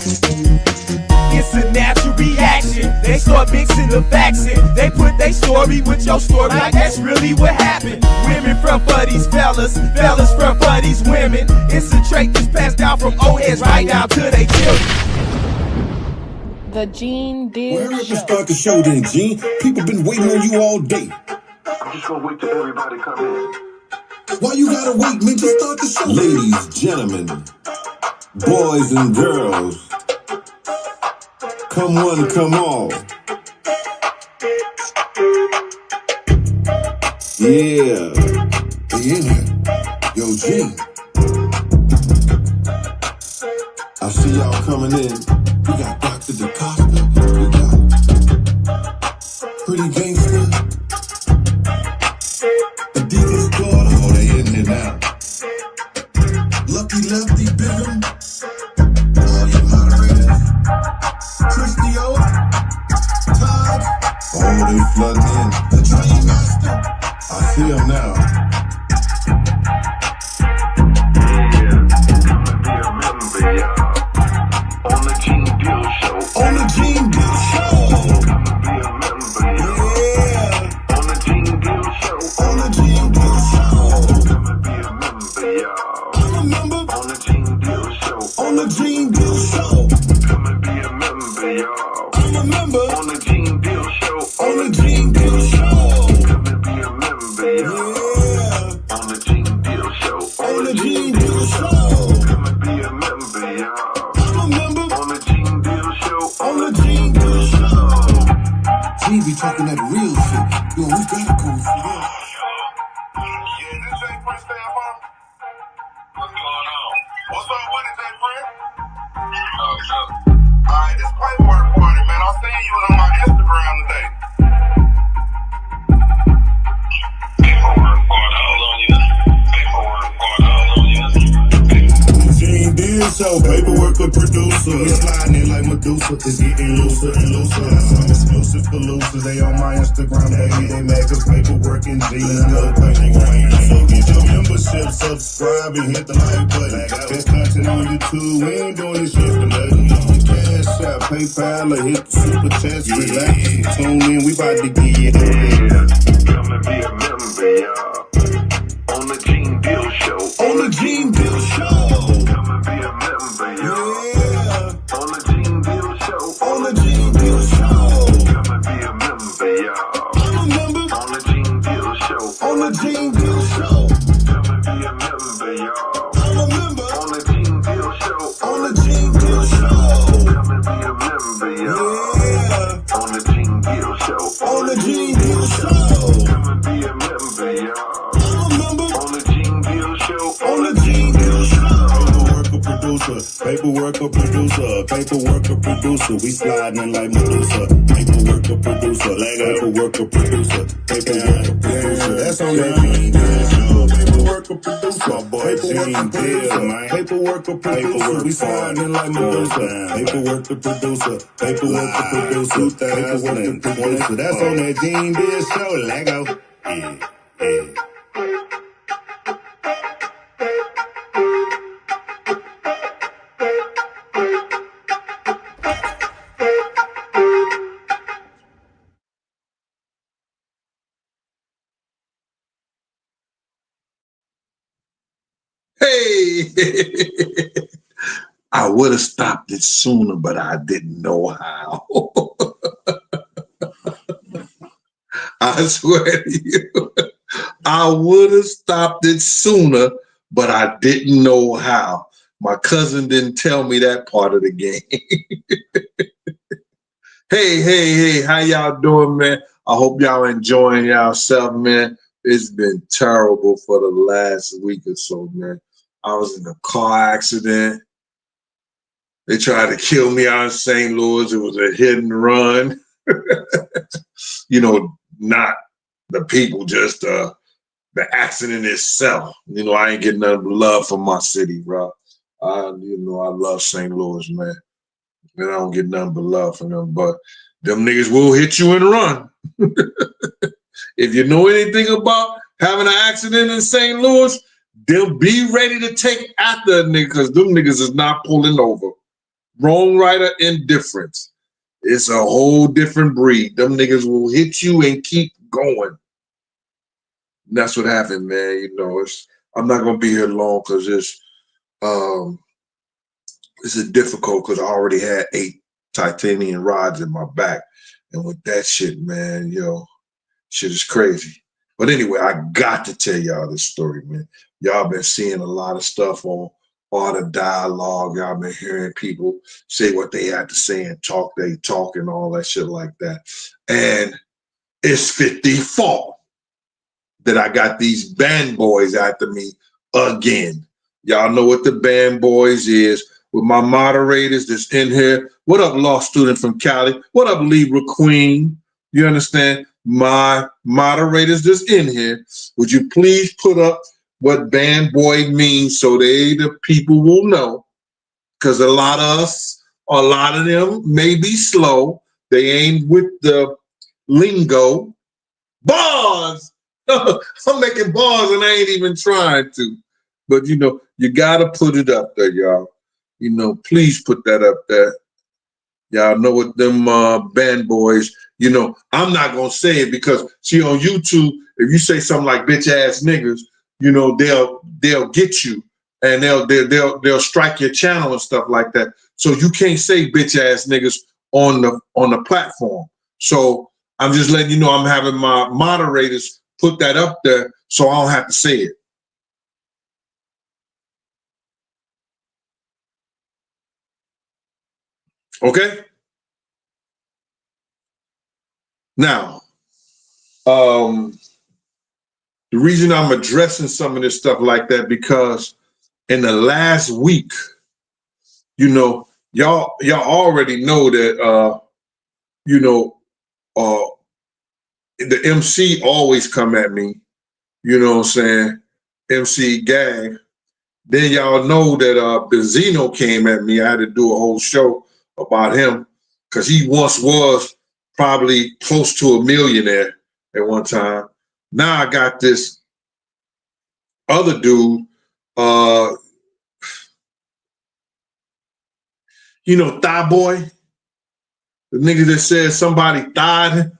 It's a natural reaction. They start mixing the facts in. They put their story with your story, like that's really what happened. Women front for these fellas, fellas front for these women. It's a trait that's passed down from old heads right down to their children. The Gene Deal Well, hurry up and start the show then, Gene. People been waiting on you all day. I'm just gonna wait till everybody come in. Why you gotta wait, man? Just start the show. Ladies, gentlemen, boys and girls, come one, come all. Yeah. They in here. Yo, Gene. I see y'all coming in. We got Dr. DaCosta. We got Pretty Gangster. Adidas daughter. Oh, they in here now. Lucky Lefty Bivin. All you moderators. Christy O. Todd. Oh, they flooding in. The Dream Master. I see him now. On the Gene Deal Show. On the Gene Deal Show. Come and be a member, y'all. Yeah. On the Gene Deal Show. On the Gene Deal Show. Come and be a member, y'all. I'm a member. On the Gene Deal Show. On the Gene Deal Show. Come and be a member, y'all. I'm a member. On the Gene Deal Show. On the Gene Deal Show. Come and be a member, y'all. Yeah. On the Gene Deal Show. On the Gene Deal Show. Come and be a member, y'all. I'm a member. On the Gene Deal Show. On the Gene Deal Show. Gene be talking that real shit. Yo, we gotta go. Yeah, this Jay Prince staff on. What's going on? What's up with it, Jay Prince? Alright, this paperwork party, man. I seen you on my Instagram today. Paperwork party, all on you. Paperwork party, all on you. Gene Deal Show, paperwork a producer. We sliding in like Medusa. It's getting looser and looser. Some exclusive for losers. They on my Instagram, baby. They mad cause paperwork and Gene. No paperwork. So get your membership, subscribe, and hit the like button. There's content on YouTube. We ain't doing this shit for nothing. Cash App, PayPal, or hit the super chats. Relax, tune in. We about to get it. Come and be a member, y'all. On the Gene Deal Show. On the Gene Deal Show. Come and be a member, y'all. Yeah. On the Gene Deal Show. On the Gene Deal Show. Come and be a member, y'all. I'm a member. On the Gene Deal Show. On the Gene Deal Show. Come and be a member, y'all. I'm a member. On the Gene Deal Show. On the Gene Deal Show. Come and be a member, y'all. Yeah. On the Gene Deal Show. On the Gene Deal Show. Come and be a member, y'all. I'm a member. On the Gene Deal Show. On the Gene Deal Show. Paperwork a producer. Paperwork a producer. We sliding in like Medusa. Paperwork a producer. Paperwork a producer. Paperwork a producer. That's on that Gene Deal Show. Paperwork a producer. My boy Gene Deal, man. Paperwork a producer. We sliding in like Medusa. Paperwork a producer. Paperwork a producer. Paperwork a producer. That's on that Gene Deal Show. Lego. Yeah. Hey, I would have stopped it sooner, but I didn't know how. I swear to you, I would have stopped it sooner, but I didn't know how. My cousin didn't tell me that part of the game. Hey, how y'all doing, man? I hope y'all enjoying yourself, man. It's been terrible for the last week or so, man. I was in a car accident. They tried to kill me out in St. Louis. It was a hit and run. You know, not the people, just the accident itself. You know, I ain't getting nothing but love from my city, bro. You know, I love St. Louis, man. And I don't get nothing but love from them. But them niggas will hit you and run. If you know anything about having an accident in St. Louis, they'll be ready to take after a nigga because them niggas is not pulling over. wrong, right, or indifference. It's a whole different breed. Them niggas will hit you and keep going. And that's what happened, man. You know, I'm not gonna be here long because this is difficult because I already had 8 titanium rods in my back. And with that shit, man, shit is crazy. But anyway, I got to tell y'all this story, man. Y'all been seeing a lot of stuff on Art of Dialogue. Y'all been hearing people say what they had to say and talk they talk and all that shit like that. And it's 54 that I got these band boys after me again. Y'all know what the band boys is. With my moderators that's in here. What up, law student from Cali? What up, Libra Queen? You understand? My moderators that's in here. Would you please put up what band boy means so the people will know? Because a lot of them may be slow. They ain't with the lingo. Bars! I'm making bars and I ain't even trying to. But, you got to put it up there, y'all. Please put that up there. Y'all know what them band boys, I'm not going to say it because, see, on YouTube, if you say something like bitch ass niggas, they'll get you and they'll strike your channel and stuff like that. So you can't say bitch ass niggas on the platform. So I'm just letting you know I'm having my moderators put that up there so I don't have to say it. Okay? Now, the reason I'm addressing some of this stuff like that because in the last week, y'all already know that the MC always come at me, you know what I'm saying? MC Gang. Then y'all know that Benzino came at me. I had to do a whole show about him because he once was probably close to a millionaire at one time. Now I got this other dude, Thigh Boy, the nigga that says somebody thighed him.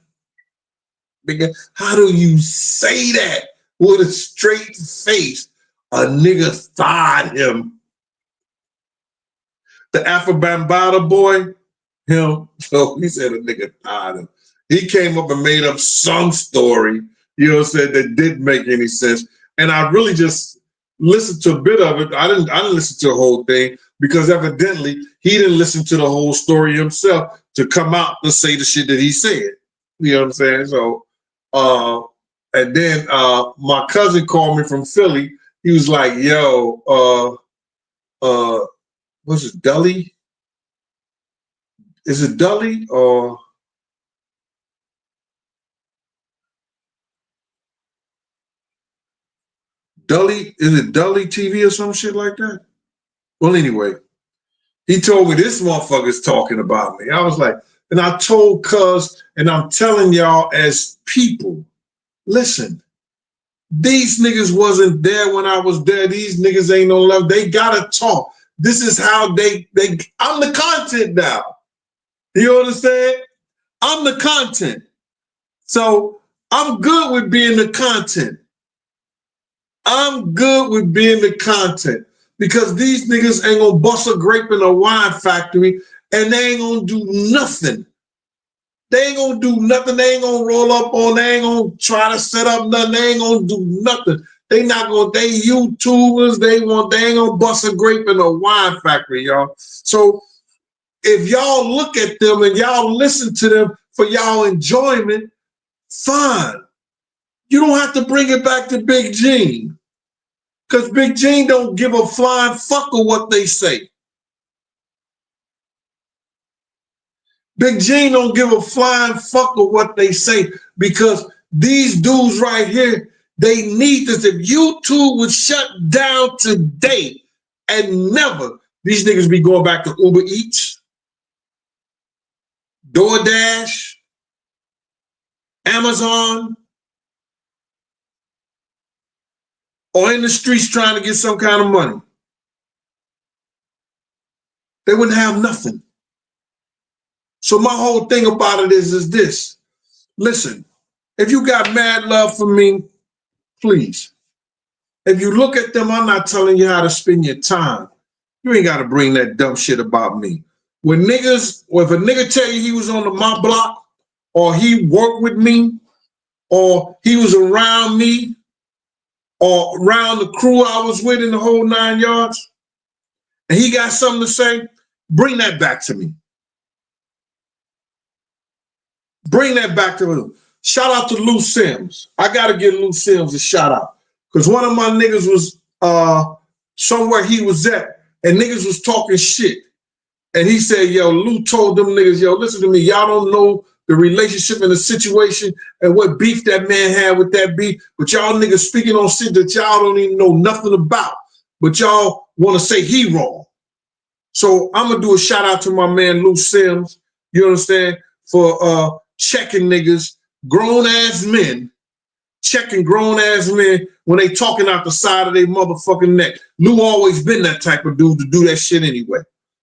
Nigga, how do you say that with a straight face? A nigga thighed him. The Afro-Bambaataa boy, him, so he said a nigga thighed him. He came up and made up some story, that didn't make any sense. And I really just listened to a bit of it. I didn't listen to the whole thing because evidently he didn't listen to the whole story himself to come out to say the shit that he said. You know what I'm saying? So, and then my cousin called me from Philly. He was like, yo, what's it, Dully? Is it Dully or Dully? Is it Dully TV or some shit like that? Well, anyway, he told me this motherfucker's talking about me. I was like, and I told cuz, and I'm telling y'all as people, listen, these niggas wasn't there when I was there. These niggas ain't no love. They gotta talk. This is how I'm the content now. You understand? I'm the content. So I'm good with being the content. I'm good with being the content because these niggas ain't gonna bust a grape in a wine factory and they ain't gonna do nothing. They ain't gonna do nothing. They ain't gonna roll up on, they ain't gonna try to set up nothing. They ain't gonna do nothing. They YouTubers, they ain't gonna bust a grape in a wine factory, y'all. So if y'all look at them and y'all listen to them for y'all enjoyment, fine. You don't have to bring it back to Big Gene. Because Big Gene don't give a flying fuck of what they say. Big Gene don't give a flying fuck of what they say because these dudes right here, they need this. If YouTube would shut down today and never, these niggas be going back to Uber Eats, DoorDash, Amazon, or in the streets trying to get some kind of money. they wouldn't have nothing. So my whole thing about it is this. Listen, if you got mad love for me, please. If you look at them, I'm not telling you how to spend your time. You ain't got to bring that dumb shit about me. When niggas, or if a nigga tell you he was on my block, or he worked with me, or he was around me, or around the crew I was with in the whole 9 yards, and he got something to say, bring that back to me. Bring that back to me. Shout out to Lou Sims. I got to give Lou Sims a shout out. Because one of my niggas was somewhere he was at, and niggas was talking shit. And he said, yo, Lou told them niggas, yo, listen to me, y'all don't know the relationship and the situation and what beef that man had with that beef, but y'all niggas speaking on shit that y'all don't even know nothing about, but y'all want to say he wrong. So I'm going to do a shout out to my man Lou Sims, you understand, for checking niggas, grown-ass men, checking grown-ass men when they talking out the side of their motherfucking neck. Lou always been that type of dude to do that shit anyway.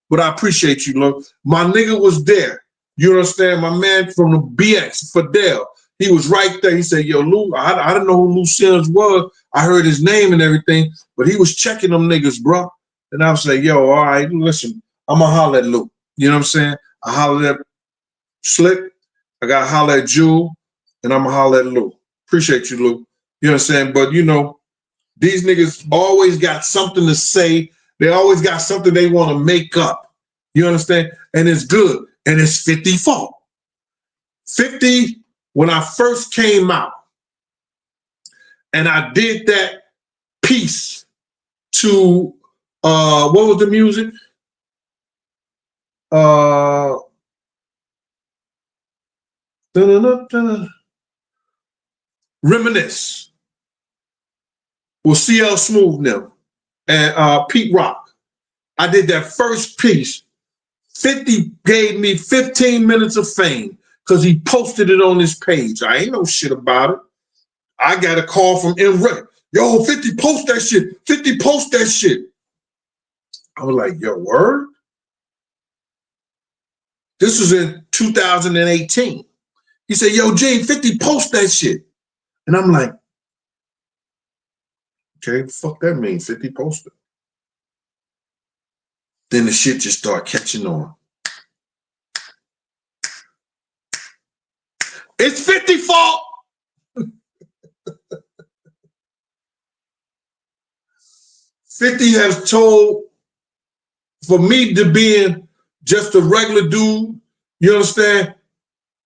But I appreciate you, Lou. My nigga was there. You understand? My man from the BX, Fidel, he was right there. He said, yo, Lou, I didn't know who Lou Sims was. I heard his name and everything, but he was checking them niggas, bro. And I was like, yo, all right, listen, I'm going to holler at Lou. You know what I'm saying? I holler at Slick. I got to holler at Jewel, and I'm going to holler at Lou. Appreciate you, Lou. You know what I'm saying? But, you know, these niggas always got something to say. They always got something they want to make up. You understand? And it's good. And it's 50 fault. 50, when I first came out, and I did that piece to, what was the music? Reminisce. With CL Smooth now and Pete Rock. I did that first piece. 50 gave me 15 minutes of fame because he posted it on his page. I ain't know shit about it. I got a call from M. Ray. Yo, 50 post that shit. 50 post that shit. I was like, yo, word? This was in 2018. He said, yo, Gene, 50 post that shit. And I'm like, okay, fuck that mean, 50 post it. Then the shit just started catching on. It's 50 fault. $50 has told, for me to being just a regular dude, you understand?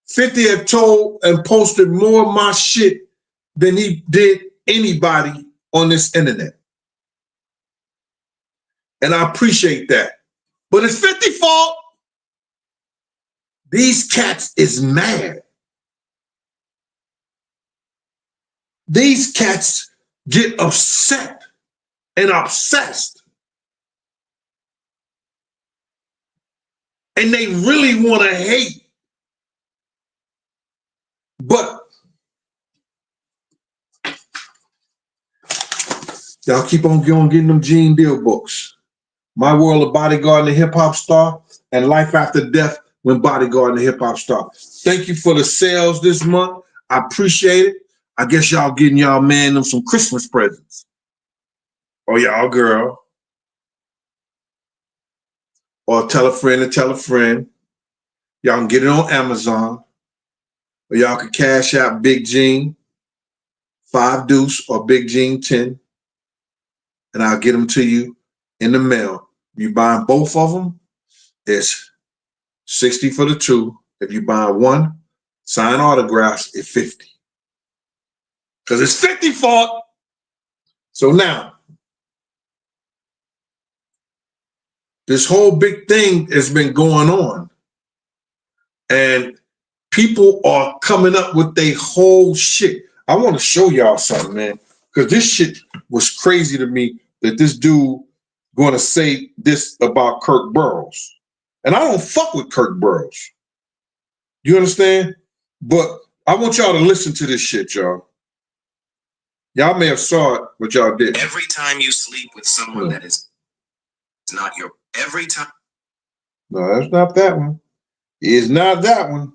50 have told and posted more of my shit than he did anybody on this internet. And I appreciate that. But it's 50 fault. These cats is mad. These cats get upset and obsessed. And they really want to hate. But y'all keep on getting them Gene Deal books. My World of Bodyguard and the Hip Hop Star, and Life After Death when Bodyguard and the Hip Hop Star. Thank you for the sales this month. I appreciate it. I guess y'all getting y'all man them some Christmas presents. Or y'all girl. Or tell a friend to tell a friend. Y'all can get it on Amazon. Or y'all can cash out Big Gene 5 Deuce or Big Gene 10. And I'll get them to you in the mail. If you buying both of them, it's $60 for the 2. If you buy one, sign autographs, it's $50. Because it's 50 fault. So now, this whole big thing has been going on. And people are coming up with their whole shit. I want to show y'all something, man. Because this shit was crazy to me that this dude going to say this about Kirk Burroughs. And I don't fuck with Kirk Burroughs. You understand? But I want y'all to listen to this shit, y'all. Y'all may have saw it, but y'all did. Every time you sleep with someone that is not your, every time. No, that's not that one. It's not that one.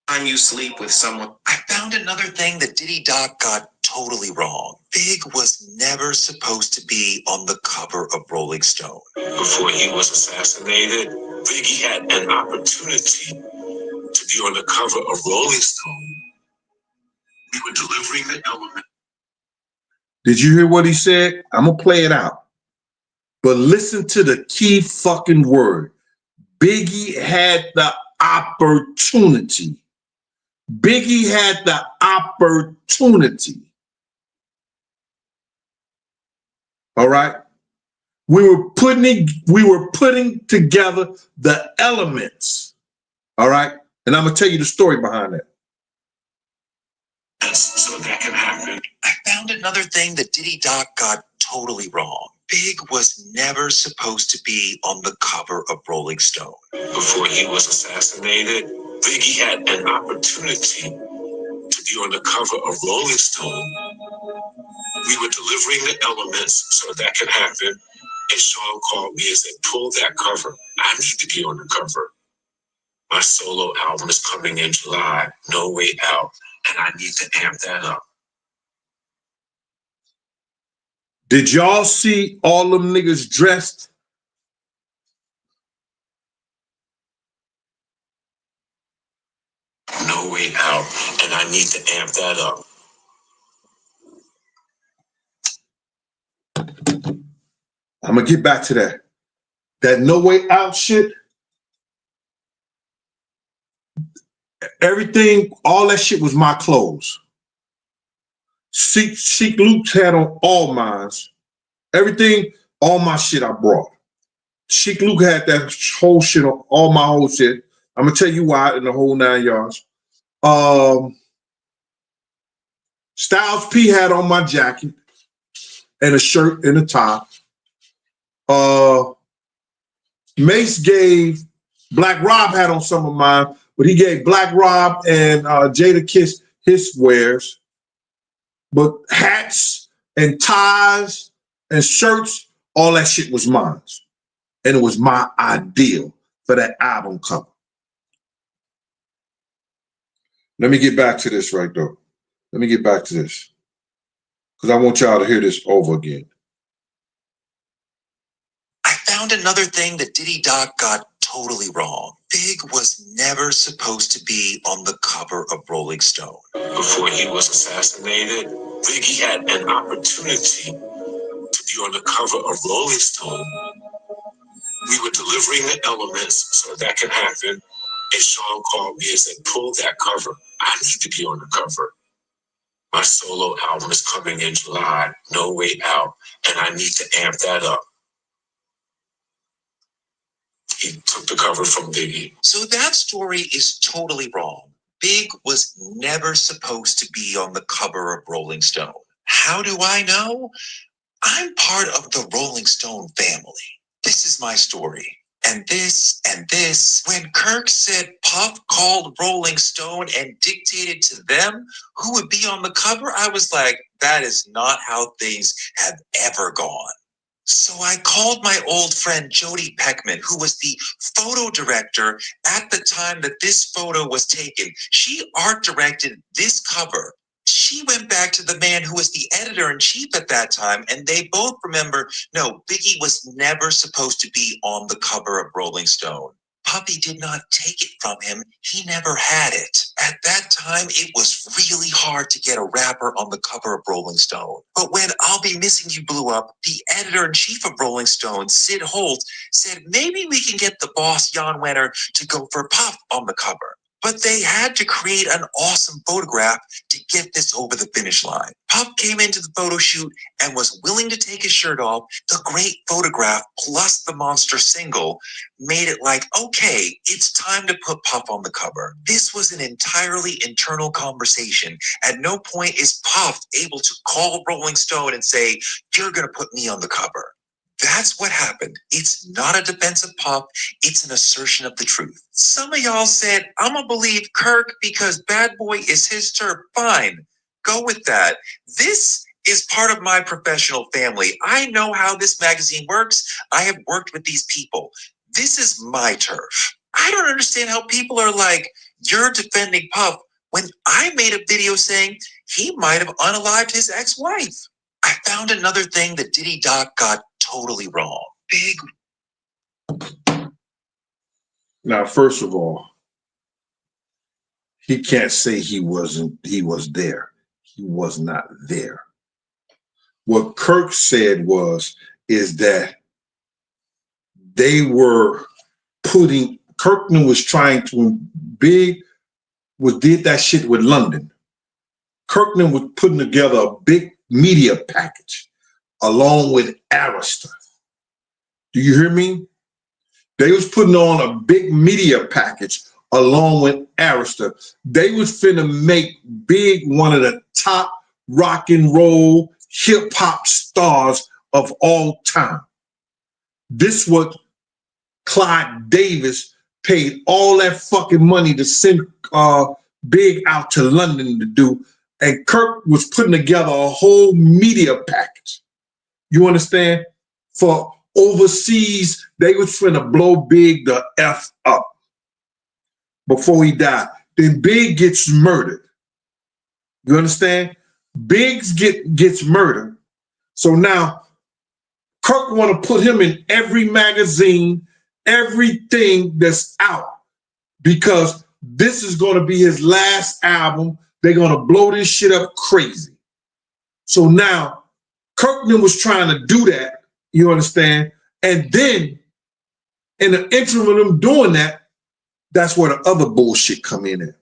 Time you sleep with someone. I found another thing that Diddy Doc got totally wrong. Big was never supposed to be on the cover of Rolling Stone. Before he was assassinated, Biggie had an opportunity to be on the cover of Rolling Stone. We were delivering the element. Did you hear what he said? I'm going to play it out. But listen to the key fucking word. Biggie had the opportunity. Biggie had the opportunity. All right. We were putting together the elements. All right. And I'm gonna tell you the story behind that. So that can happen. I found another thing that Diddy Doc got totally wrong. Big was never supposed to be on the cover of Rolling Stone. Before he was assassinated, Biggie had an opportunity to be on the cover of Rolling Stone. We were delivering the elements so that could happen. And Sean called me and said, pull that cover. I need to be on the cover. My solo album is coming in July, No Way Out, and I need to amp that up. Did y'all see all them niggas dressed? No Way Out, and I need to amp that up. I'm gonna get back to that. That No Way Out shit. Everything, all that shit was my clothes. Sheik Luke's had on all mine. Everything, all my shit I brought. Sheik Luke had that whole shit on, all my whole shit. I'm gonna tell you why in the whole 9 yards. Styles P had on my jacket and a shirt and a tie. Mace gave Black Rob had on some of mine, but he gave Black Rob and Jada Kiss his wares. But hats and ties and shirts, all that shit was mine. And it was my ideal for that album cover. Let me get back to this right there. Let me get back to this. Because I want y'all to hear this over again. I found another thing that Diddy Doc got totally wrong. Big was never supposed to be on the cover of Rolling Stone. Before he was assassinated, Biggie had an opportunity to be on the cover of Rolling Stone. We were delivering the elements so that could happen. And Sean called me and said, pull that cover. I need to be on the cover. My solo album is coming in July, No Way Out, and I need to amp that up. He took the cover from Biggie. So that story is totally wrong. Big was never supposed to be on the cover of Rolling Stone. How do I know? I'm part of the Rolling Stone family. This is my story. And this, and this. When Kirk said Puff called Rolling Stone and dictated to them who would be on the cover, I was like, that is not how things have ever gone. So I called my old friend Jody Peckman, who was the photo director at the time that this photo was taken. She art directed this cover. She went back to the man who was the editor-in-chief at that time, and they both remember, no, Biggie was never supposed to be on the cover of Rolling Stone. Puffy did not take it from him. He never had it. At that time, it was really hard to get a rapper on the cover of Rolling Stone. But when I'll Be Missing You blew up, the editor-in-chief of Rolling Stone, Sid Holt, said maybe we can get the boss, Jan Wenner, to go for Puff on the cover. But they had to create an awesome photograph to get this over the finish line. Puff came into the photo shoot and was willing to take his shirt off. The great photograph plus the monster single made it like, okay, it's time to put Puff on the cover. This was an entirely internal conversation. At no point is Puff able to call Rolling Stone and say, you're going to put me on the cover. That's what happened. It's not a defense of Puff. It's an assertion of the truth. Some of y'all said, I'm going to believe Kirk because Bad Boy is his turf. Fine. Go with that. This is part of my professional family. I know how this magazine works. I have worked with these people. This is my turf. I don't understand how people are like, you're defending Puff when I made a video saying he might have unalived his ex-wife. I found another thing that Diddy Doc got totally wrong. Big. Now, first of all, he can't say he was there. He was not there. What Kirk said is that they were Kirkman was trying to, did that shit with London. Kirkman was putting together a big media package along with Arista. Do you hear me? They was putting on a big media package along with Arista. They was finna make Big one of the top rock and roll hip hop stars of all time. This what Clyde Davis paid all that fucking money to send Big out to London to do. And Kirk was putting together a whole media package. You understand? For overseas, they was trying to blow Big the F up before he died. Then Big gets murdered. You understand? Biggs gets murdered. So now Kirk want to put him in every magazine, everything that's out, because this is going to be his last album. They're going to blow this shit up crazy. So now Kirkman was trying to do that, you understand? And then in the interim of them doing that, that's where the other bullshit come in at.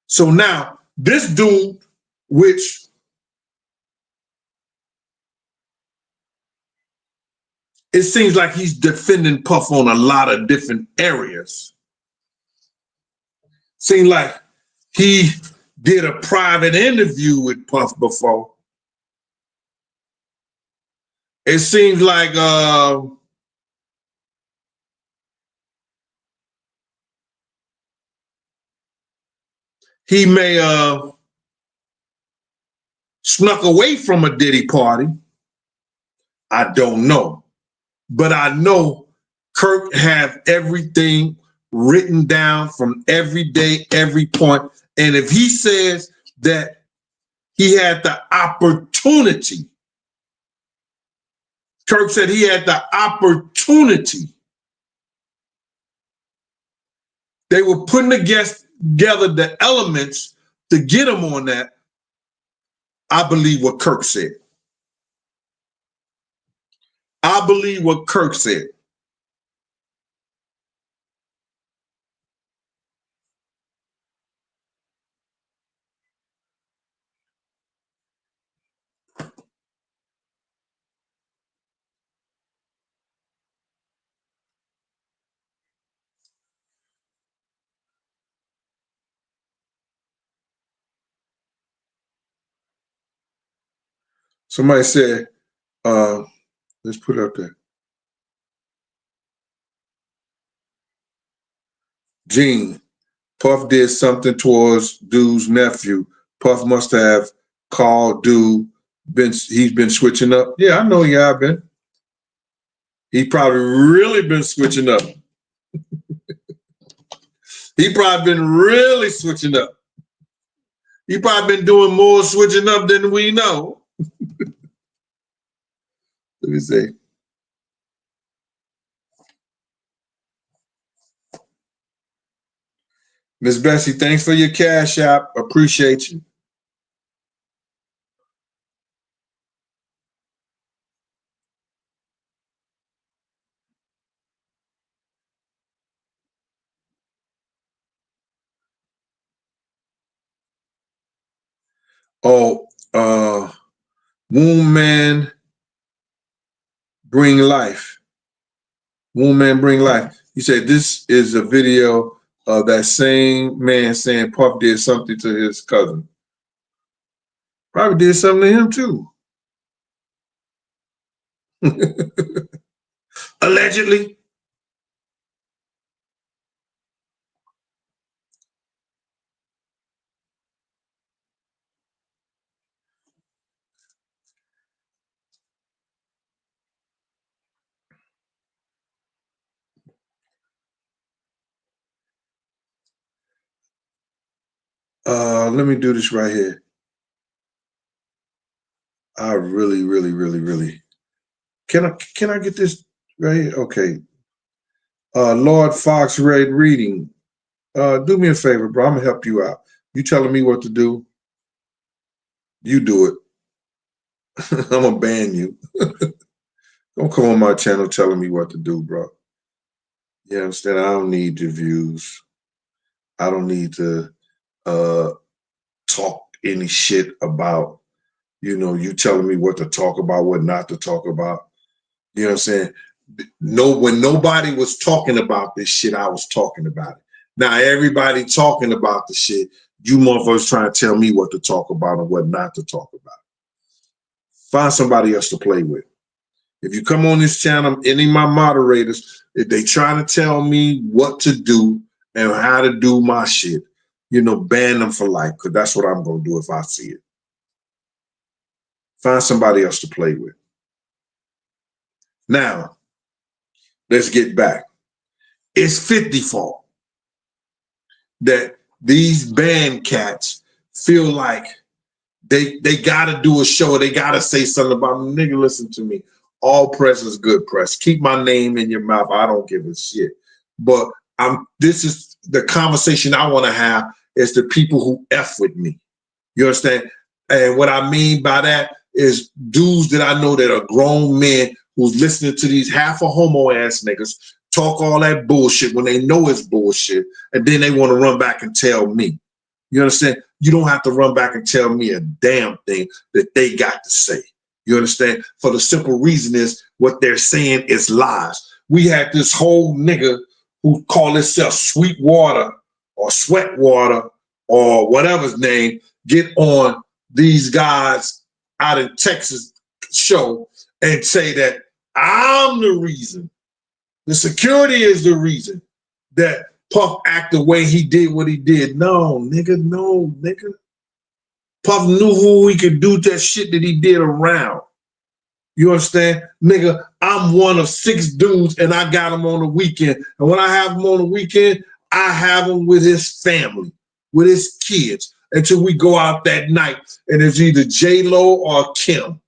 So now this dude, which it seems like he's defending Puff on a lot of different areas. Seems like he did a private interview with Puff before. It seems like he may snuck away from a Diddy party. I don't know. But I know Kirk have everything written down from every day, every point. And if he says that he had the opportunity, Kirk said he had the opportunity. They were putting together the elements to get him on that. I believe what Kirk said. I believe what Kirk said. Somebody said, let's put it up there. Gene, Puff did something towards Dude's nephew. Puff must have called Dude. He's been switching up. Yeah, I know he have been. He probably really been switching up. He probably been really switching up. He probably been doing more switching up than we know. Let me see. Miss Bessie, thanks for your cash app. Appreciate you. Oh, Womb Man Bring Life. Womb Man Bring Life. He said this is a video of that same man saying Puff did something to his cousin. Probably did something to him too. Allegedly. Let me do this right here. I really. Can I get this right here? Okay. Lord Fox Red Reading. Do me a favor, bro. I'm gonna help you out. You telling me what to do? You do it. I'm gonna ban you. Don't come on my channel telling me what to do, bro. You understand? I don't need your views. I don't need to talk any shit about, you telling me what to talk about, what not to talk about. You know what I'm saying? No, when nobody was talking about this shit, I was talking about it. Now everybody talking about the shit, you motherfuckers trying to tell me what to talk about and what not to talk about. Find somebody else to play with. If you come on this channel, any of my moderators, if they trying to tell me what to do and how to do my shit, ban them for life, because that's what I'm going to do if I see it. Find somebody else to play with. Now, let's get back. It's 50 fault that these band cats feel like they got to do a show. They got to say something about me. Nigga, listen to me. All press is good press. Keep my name in your mouth. I don't give a shit. But this is the conversation I want to have is the people who F with me. You understand? And what I mean by that is dudes that I know that are grown men who's listening to these half a homo ass niggas talk all that bullshit when they know it's bullshit, and then they want to run back and tell me. You understand? You don't have to run back and tell me a damn thing that they got to say. You understand? For the simple reason is what they're saying is lies. We had this whole nigga who called himself Sweetwater or Sweatwater or whatever his name get on these guys out in Texas show and say that I'm the reason. The security is the reason that Puff acted the way he did what he did. No, nigga. Puff knew who he could do that shit that he did around. You understand? Nigga, I'm one of 6 dudes and I got him on the weekend. And when I have him on the weekend, I have him with his family, with his kids, until we go out that night and it's either J-Lo or Kim.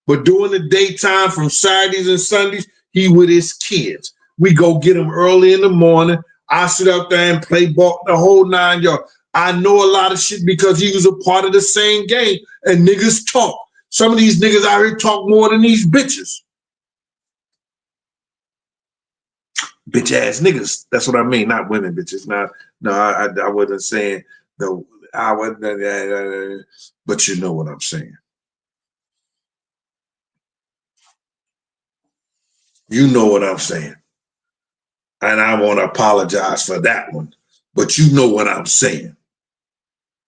But during the daytime from Saturdays and Sundays, he with his kids. We go get him early in the morning. I sit out there and play ball the whole 9 yards. I know a lot of shit because he was a part of the same game and niggas talk. Some of these niggas out here talk more than these bitches. Bitch ass niggas. That's what I mean. Not women bitches. I wasn't saying no. I wasn't. But you know what I'm saying. You know what I'm saying. And I want to apologize for that one. But you know what I'm saying.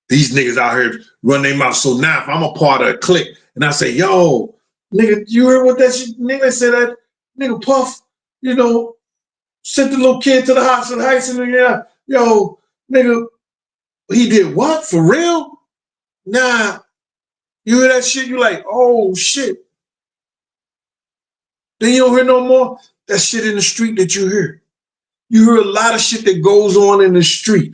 These niggas out here run their mouth. So now if I'm a part of a clique and I say, yo, nigga, you heard what that shit? Nigga said that nigga Puff, sent the little kid to the hospital, and yeah, yo, nigga, he did what? For real? Nah. You hear that shit? You like, oh shit. Then you don't hear no more? That shit in the street that you hear. You hear a lot of shit that goes on in the street.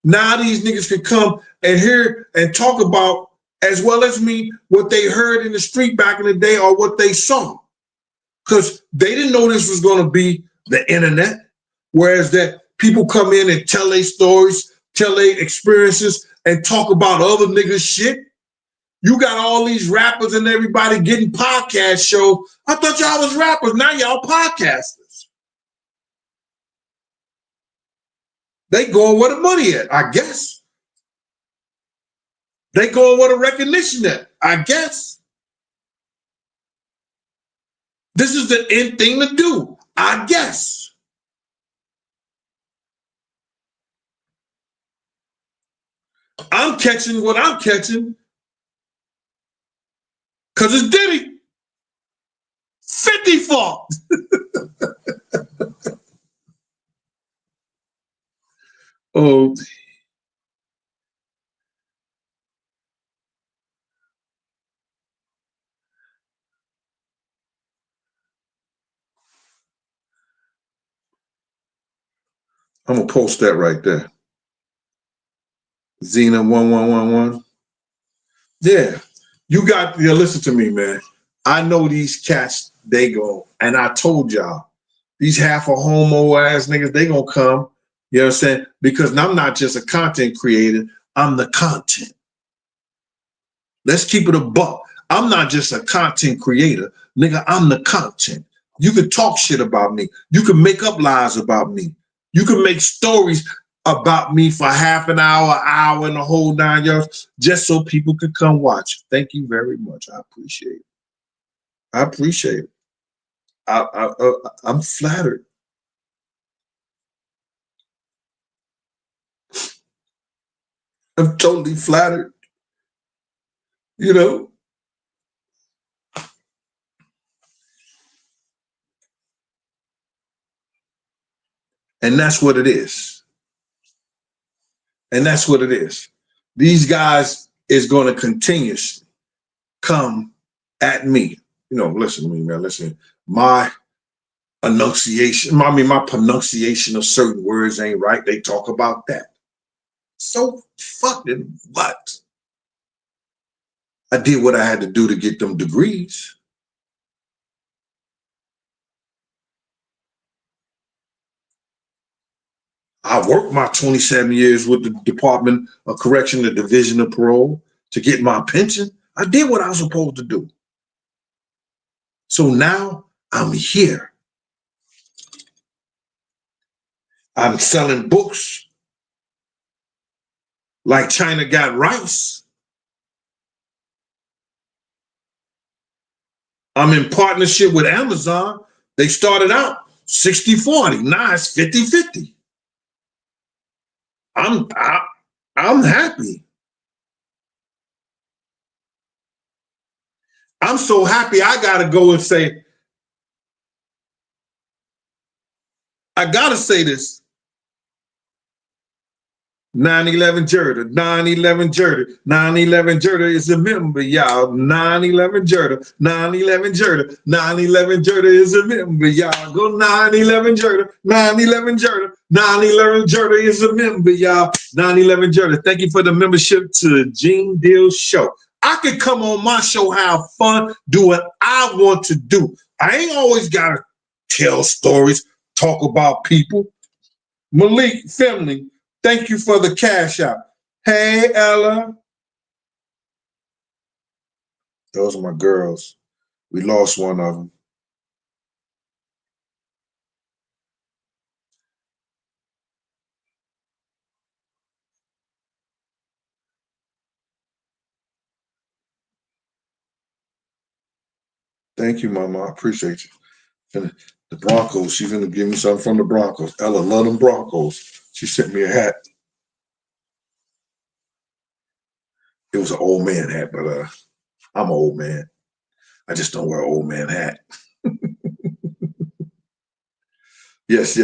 Now these niggas can come and hear and talk about, as well as me, what they heard in the street back in the day or what they saw. Because they didn't know this was going to be the internet. Whereas that people come in and tell their stories, tell their experiences, and talk about other niggas' shit. You got all these rappers and everybody getting podcast shows. I thought y'all was rappers. Now y'all podcasters. They going where the money at, I guess. They going where the recognition at, I guess. This is the end thing to do, I guess. I'm catching what I'm catching because it's Diddy. 50 fault. Oh. I'm going to post that right there. Xena 1111. Yeah. You got to listen to me, man. I know these cats, they go, and I told y'all, these half a homo ass niggas, they gonna come. You know what I'm saying? Because I'm not just a content creator, I'm the content. Let's keep it a buck. I'm not just a content creator, nigga, I'm the content. You can talk shit about me. You can make up lies about me. You can make stories about me for half an hour, and the whole 9 yards, just so people could come watch. Thank you very much. I appreciate it. I appreciate it. I'm flattered. I'm totally flattered. You know? And that's what it is. And that's what it is. These guys is going to continuously come at me. You know, listen to me, man. Listen, my pronunciation of certain words ain't right. They talk about that. So fucking what? I did what I had to do to get them degrees. I worked my 27 years with the Department of Correction, the Division of Parole, to get my pension. I did what I was supposed to do. So now I'm here. I'm selling books like China Got Rice. I'm in partnership with Amazon. They started out 60-40. Now it's 50-50. I'm happy. I'm so happy I gotta go and say, I gotta say this. 9/11 Jurda, 9/11 Jurda, 9/11 Jurda is a member, y'all. 9/11 Jurda, 9/11 Jurda, 9/11 Jurda is a member, y'all. Go 9/11 Jurda, 9/11 Jurda, 9/11 Jurda is a member, y'all. 9/11 Jurda. Thank you for the membership to the Gene Deal Show. I can come on my show, have fun, do what I want to do. I ain't always gotta tell stories, talk about people. Malik Family, thank you for the cash out. Hey, Ella. Those are my girls. We lost one of them. Thank you, Mama. I appreciate you. And the Broncos, she's going to give me something from the Broncos. Ella love them Broncos. She sent me a hat. It was an old man hat, but I'm an old man. I just don't wear an old man hat. Yes.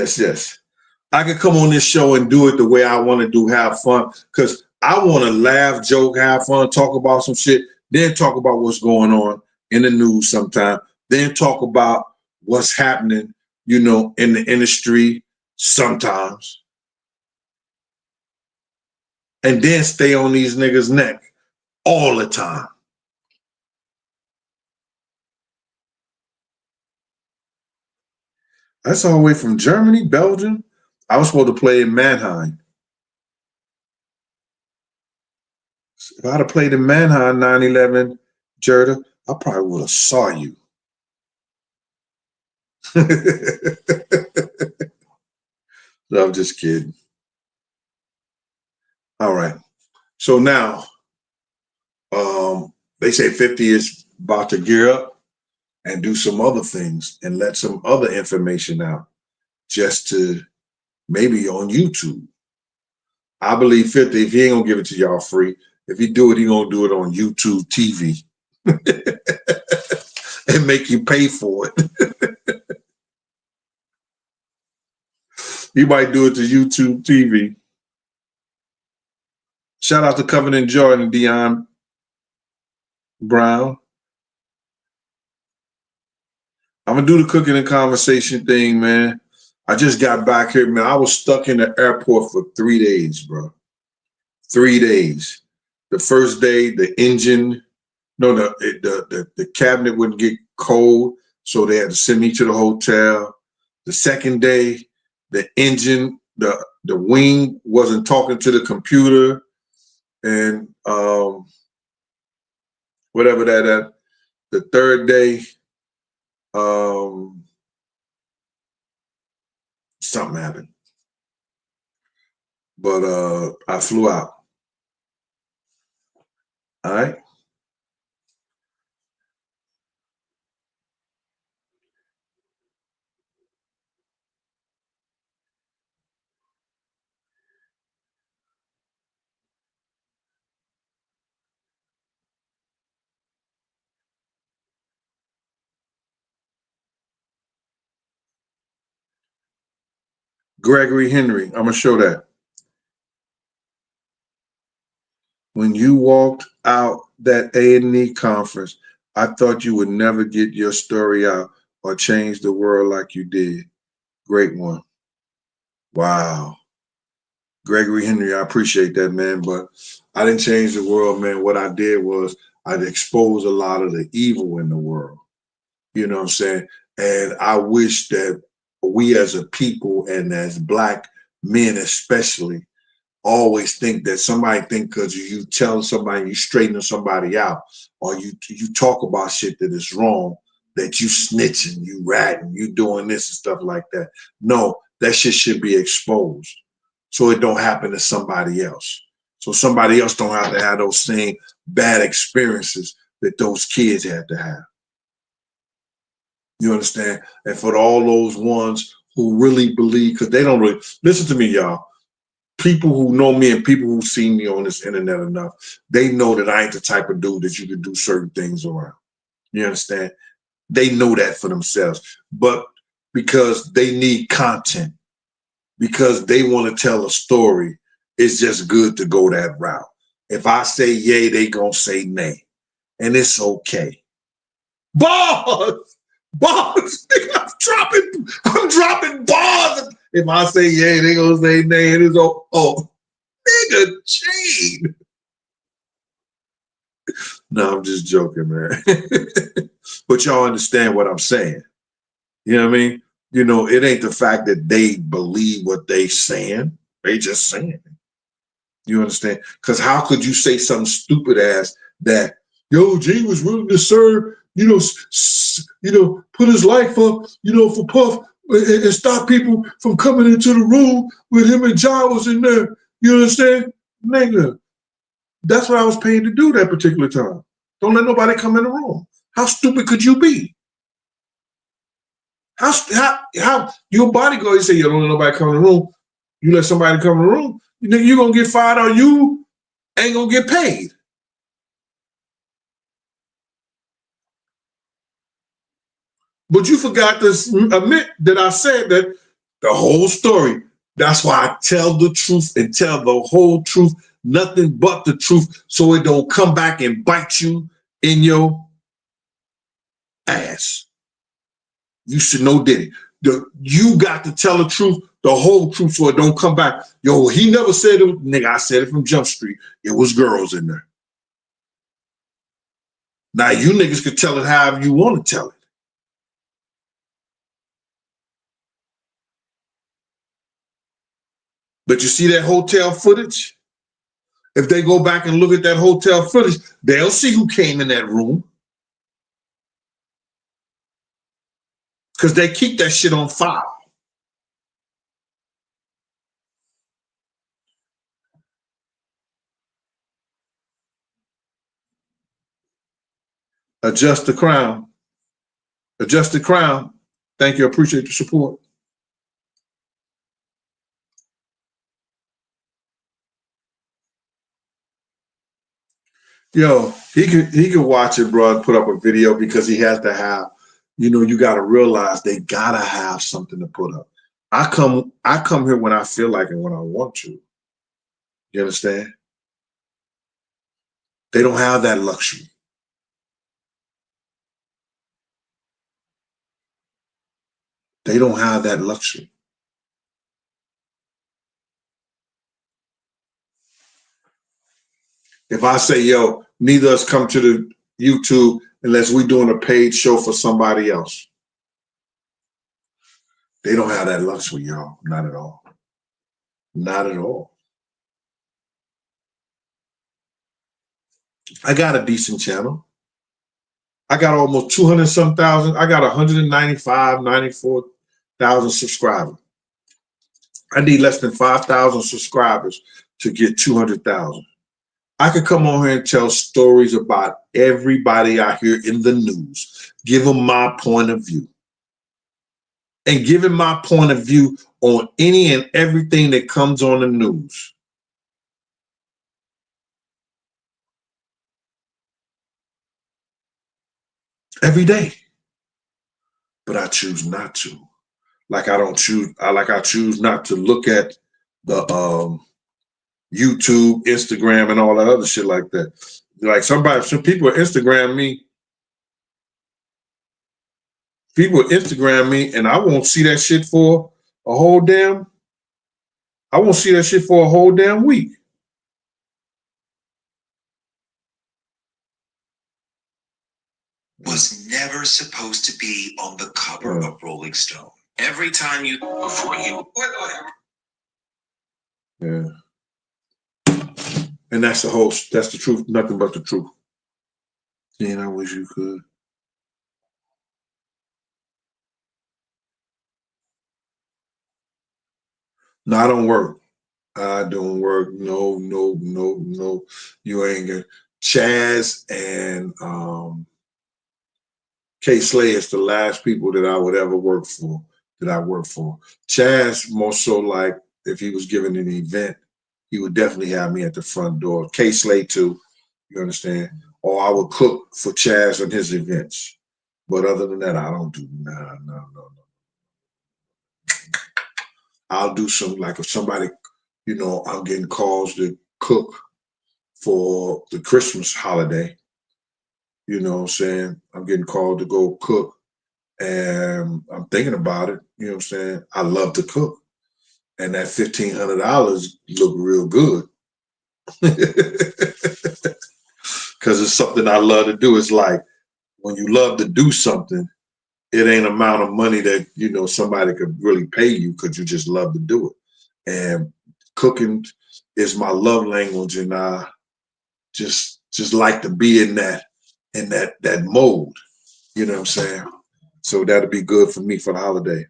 I can come on this show and do it the way I want to do, have fun, because I want to laugh, joke, have fun, talk about some shit, then talk about what's going on in the news sometime, then talk about what's happening, you know, in the industry sometimes, and then stay on these niggas' neck all the time. That's all the way from Germany, Belgium. I was supposed to play in Mannheim. If I'd have played in Mannheim 9/11, Jurda, I probably would have saw you. No, I'm just kidding. All right. So now, they say 50 is about to gear up and do some other things and let some other information out just to maybe on YouTube. I believe 50, if he ain't gonna give it to y'all free, if he do it, he gonna do it on YouTube TV and make you pay for it. He might do it to YouTube TV. Shout out to Covenant Jordan, Dion Brown. I'm gonna do the cooking and conversation thing, man. I just got back here, man. I was stuck in the airport for 3 days, bro. 3 days. The first day, the engine, no, the cabinet wouldn't get cold, so they had to send me to the hotel. The second day, the engine, the wing wasn't talking to the computer, and whatever that. The third day, something happened, but I flew out. All right. Gregory Henry, I'm gonna show that. When you walked out that A&E conference, I thought you would never get your story out or change the world like you did. Great one. Wow. Gregory Henry, I appreciate that, man, but I didn't change the world, man. What I did was I'd expose a lot of the evil in the world. You know what I'm saying? And I wish that we as a people and as Black men especially always think that somebody think because you tell somebody, you straighten somebody out, or you talk about shit that is wrong, that you snitching, you ratting, you doing this and stuff like that. No, that shit should be exposed so it don't happen to somebody else. So somebody else don't have to have those same bad experiences that those kids had to have. You understand? And for all those ones who really believe, because they don't really, listen to me, y'all. People who know me and people who see me on this internet enough, they know that I ain't the type of dude that you can do certain things around. You understand? They know that for themselves. But because they need content, because they want to tell a story, it's just good to go that route. If I say yay, they gonna say nay. And it's okay. Bars! Bars! I'm dropping bars. If I say yay, they gonna say nay. And it's nigga, Gene. No, I'm just joking, man. But y'all understand what I'm saying. You know what I mean? You know, it ain't the fact that they believe what they saying. They just saying it. You understand? Because how could you say something stupid as that, yo, Gene was willing to serve, put his life up, for Puff and stop people from coming into the room with him and John was in there. You understand? Nigga, that's what I was paid to do that particular time. Don't let nobody come in the room. How stupid could you be? How your bodyguard, you say you don't let nobody come in the room. You let somebody come in the room, you're going to get fired or you ain't going to get paid. But you forgot to admit that I said that the whole story. That's why I tell the truth and tell the whole truth, nothing but the truth, so it don't come back and bite you in your ass. You should know Diddy. You got to tell the truth, the whole truth, so it don't come back. Yo, he never said it. Nigga, I said it from Jump Street. It was girls in there. Now you niggas could tell it however you want to tell it. But you see that hotel footage? If they go back and look at that hotel footage, they'll see who came in that room. Because they keep that shit on file. Adjust the crown. Adjust the crown. Thank you. I appreciate your support. Yo, he can watch it, bro, and put up a video because he has to have, you got to realize they got to have something to put up. I come here when I feel like it, when I want to. You understand? They don't have that luxury. They don't have that luxury. If I say, yo, neither of us come to the YouTube unless we're doing a paid show for somebody else. They don't have that luxury, y'all. Not at all. Not at all. I got a decent channel. I got almost 200-some thousand. I got 195, 94,000 subscribers. I need less than 5,000 subscribers to get 200,000. I could come on here and tell stories about everybody I hear in the news, give them my point of view. And giving my point of view on any and everything that comes on the news. Every day. But I choose not to. I choose not to look at the YouTube, Instagram, and all that other shit like that. Like some people Instagram me. People Instagram me, and I won't see that shit for a whole damn. I won't see that shit for a whole damn week. Was never supposed to be on the cover of Rolling Stone. Every time you before you. Yeah. And that's the truth, nothing but the truth. And I wish you could. No, I don't work. I don't work. No. You ain't gonna. Chaz and K Slay is the last people that I would ever work for, that I work for. Chaz, more so like if he was giving an event, he would definitely have me at the front door. K Slay too, you understand? Or I would cook for Chaz and his events. But other than that, I don't do no. I'll do some, like if somebody, I'm getting calls to cook for the Christmas holiday. You know what I'm saying? I'm getting called to go cook, and I'm thinking about it. You know what I'm saying? I love to cook, and that $1,500 look real good because it's something I love to do. It's like when you love to do something, it ain't amount of money that somebody could really pay you because you just love to do it. And cooking is my love language, and I just like to be in that mode. You know what I'm saying? So that'll be good for me for the holiday.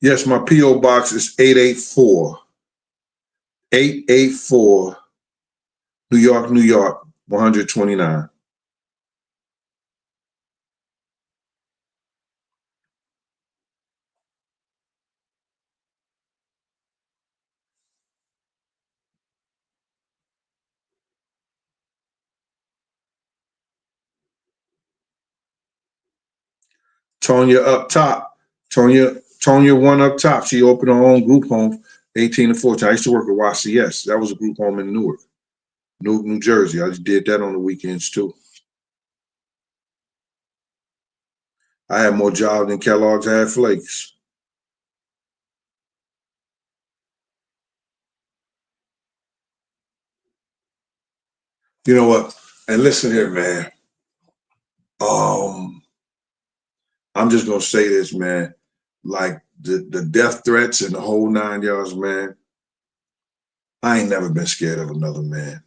Yes, my P.O. box is 884 New York, 129. Tonya up top. Tonya one up top. She opened her own group home, 18 to 14. I used to work at YCS. That was a group home in Newark, New Jersey. I just did that on the weekends too. I had more jobs than Kellogg's had flakes. You know what? And listen here, man. I'm just gonna say this, man. Like the death threats and the whole 9 yards, man. I ain't never been scared of another man,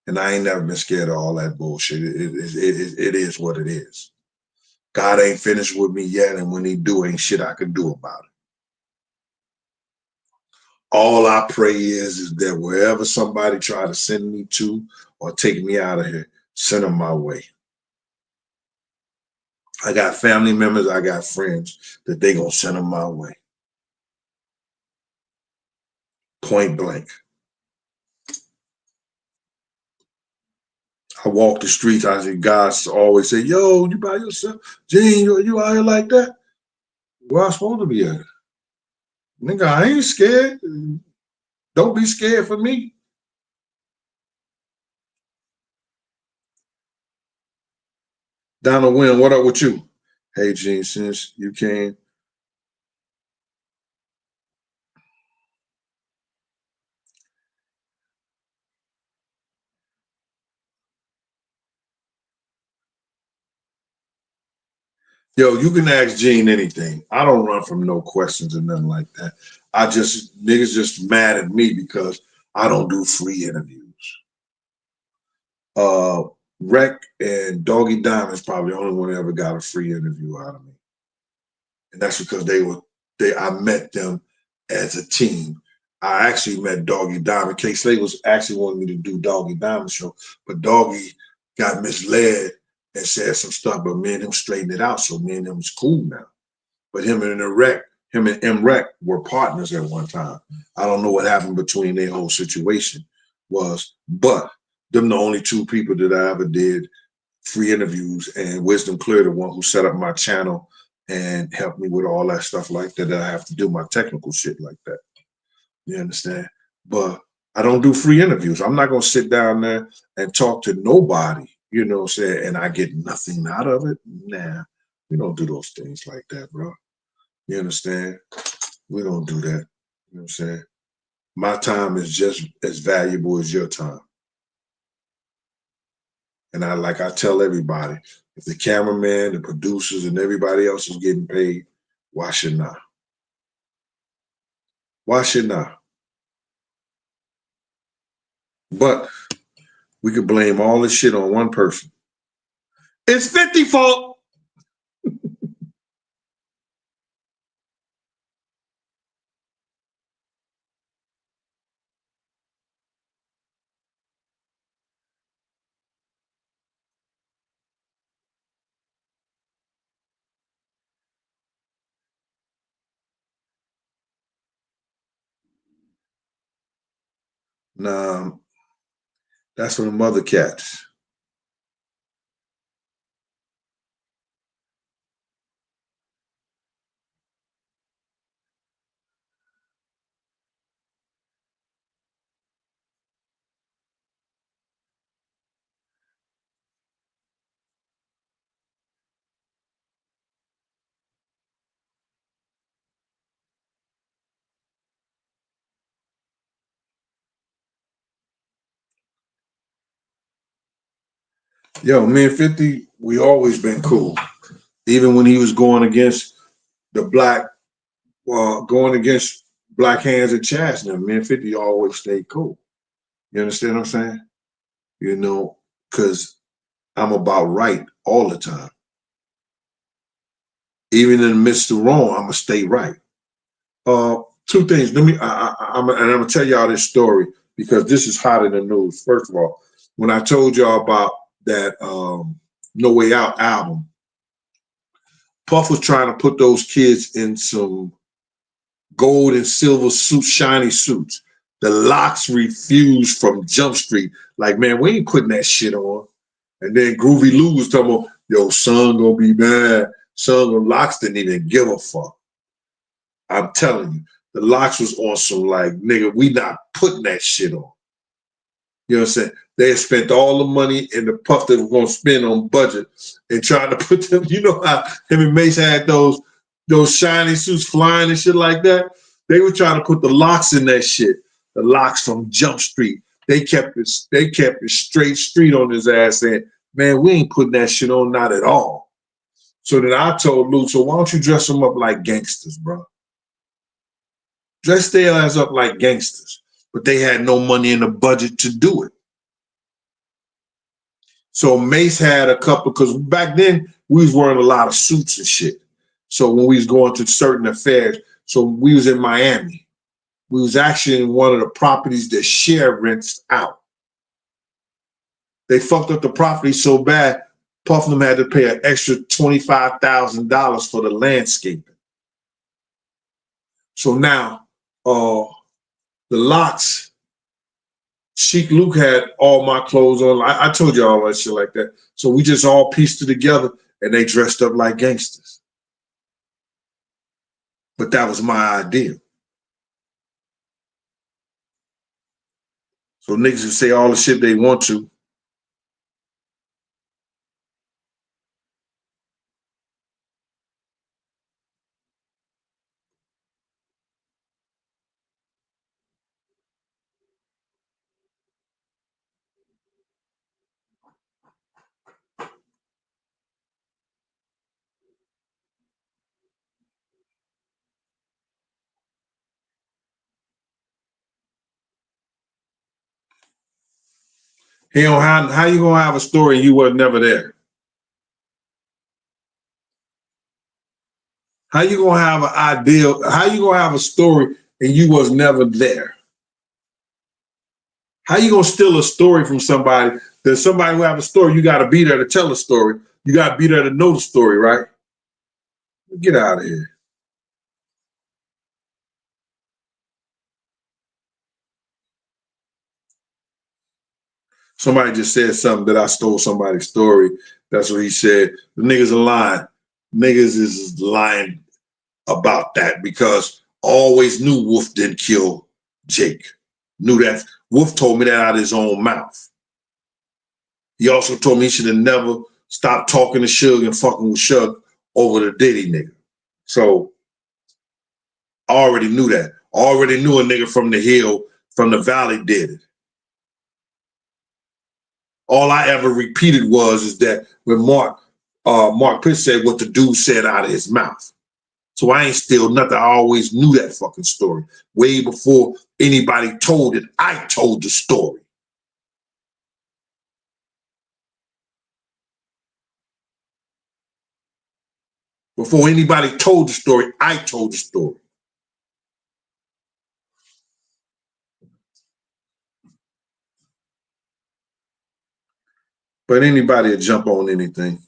and I ain't never been scared of all that bullshit. It is what it is. God ain't finished with me yet, and when he do, ain't shit I can do about it. All I pray is that wherever somebody try to send me to or take me out of here, send them my way. I got family members, I got friends that they gonna send them my way. Point blank. I walk the streets, I see guys always say, yo, you by yourself? Gene, you out here like that? Where I supposed to be at? Nigga, I ain't scared. Don't be scared for me. Donald Wynn, what up with you? Hey, Gene, since you came. Yo, you can ask Gene anything. I don't run from no questions or nothing like that. Niggas just mad at me because I don't do free interviews. Rec and Doggy Diamond's probably the only one that ever got a free interview out of me. And that's because I met them as a team. I actually met Doggy Diamond. K Slade was actually wanting me to do Doggy Diamond show, but Doggy got misled and said some stuff, but me and him straightened it out. So me and him was cool now. But him and M Rec were partners at one time. I don't know what happened between their whole situation but them the only two people that I ever did free interviews, and Wisdom Clear, the one who set up my channel and helped me with all that stuff like that I have to do, my technical shit like that. You understand? But I don't do free interviews. I'm not going to sit down there and talk to nobody, you know what I'm saying, and I get nothing out of it. Nah, we don't do those things like that, bro. You understand? We don't do that. You know what I'm saying? My time is just as valuable as your time. And I tell everybody, if the cameraman, the producers, and everybody else is getting paid, why shouldn't I? Why shouldn't I? But we could blame all this shit on one person. It's 50 fault. Nah, that's for the mother cats. Yo, me and 50, we always been cool. Even when he was going against going against Black Hands and Chaz, now me and 50 always stayed cool. You understand what I'm saying? You know, because I'm about right all the time. Even in the midst of wrong, I'm gonna stay right. Two things. I'm gonna tell y'all this story because this is hot in the news. First of all, when I told y'all about that No Way Out album, Puff was trying to put those kids in some gold and silver suits, shiny suits. The Locks refused from Jump Street. Like, man, we ain't putting that shit on. And then Groovy Lou was talking about, yo, son gonna be mad. Son of Locks didn't even give a fuck. I'm telling you, the Locks was on some like, nigga, we not putting that shit on. You know what I'm saying? They had spent all the money in the Puff they were gonna spend on budget and trying to put them, you know how him and Mace had those shiny suits flying and shit like that? They were trying to put the Locks in that shit. The Locks from Jump Street. They kept it straight street on his ass saying, man, we ain't putting that shit on, not at all. So then I told Lou, so why don't you dress them up like gangsters, bro? Dress their ass up like gangsters. But they had no money in the budget to do it. So Mace had a couple, because back then we was wearing a lot of suits and shit. So when we was going to certain affairs, so we was in Miami. We was actually in one of the properties that Cher rents out. They fucked up the property so bad, Puff and them had to pay an extra $25,000 for the landscaping. So now, the Locks, Sheik Luke had all my clothes on. I told you all that shit like that. So we just all pieced it together and they dressed up like gangsters. But that was my idea. So niggas can say all the shit they want to. You know, how you gonna have a story and you were never there? How you gonna have an idea? How you gonna have a story and you was never there? How you gonna steal a story from somebody? There's somebody who have a story, you gotta be there to tell the story. You gotta be there to know the story, right? Get out of here. Somebody just said something that I stole somebody's story. That's what he said. The niggas are lying. Niggas is lying about that because I always knew Wolf didn't kill Jake. Knew that. Wolf told me that out of his own mouth. He also told me he should have never stopped talking to Suge and fucking with Suge over the Diddy nigga. So I already knew that. I already knew a nigga from the hill, from the valley did it. All I ever repeated is that when Mark Pitts said what the dude said out of his mouth. So I ain't steal nothing. I always knew that fucking story. Way before anybody told it, I told the story. Before anybody told the story, I told the story. But anybody will jump on anything.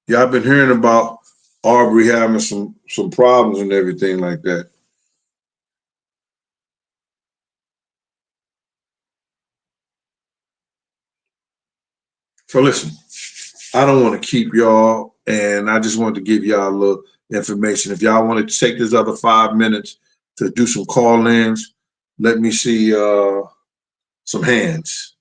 Yeah, I've been hearing about Aubrey having some problems and everything like that. So listen, I don't want to keep y'all, and I just wanted to give y'all a little information. If y'all want to take this other 5 minutes to do some call-ins, let me see some hands.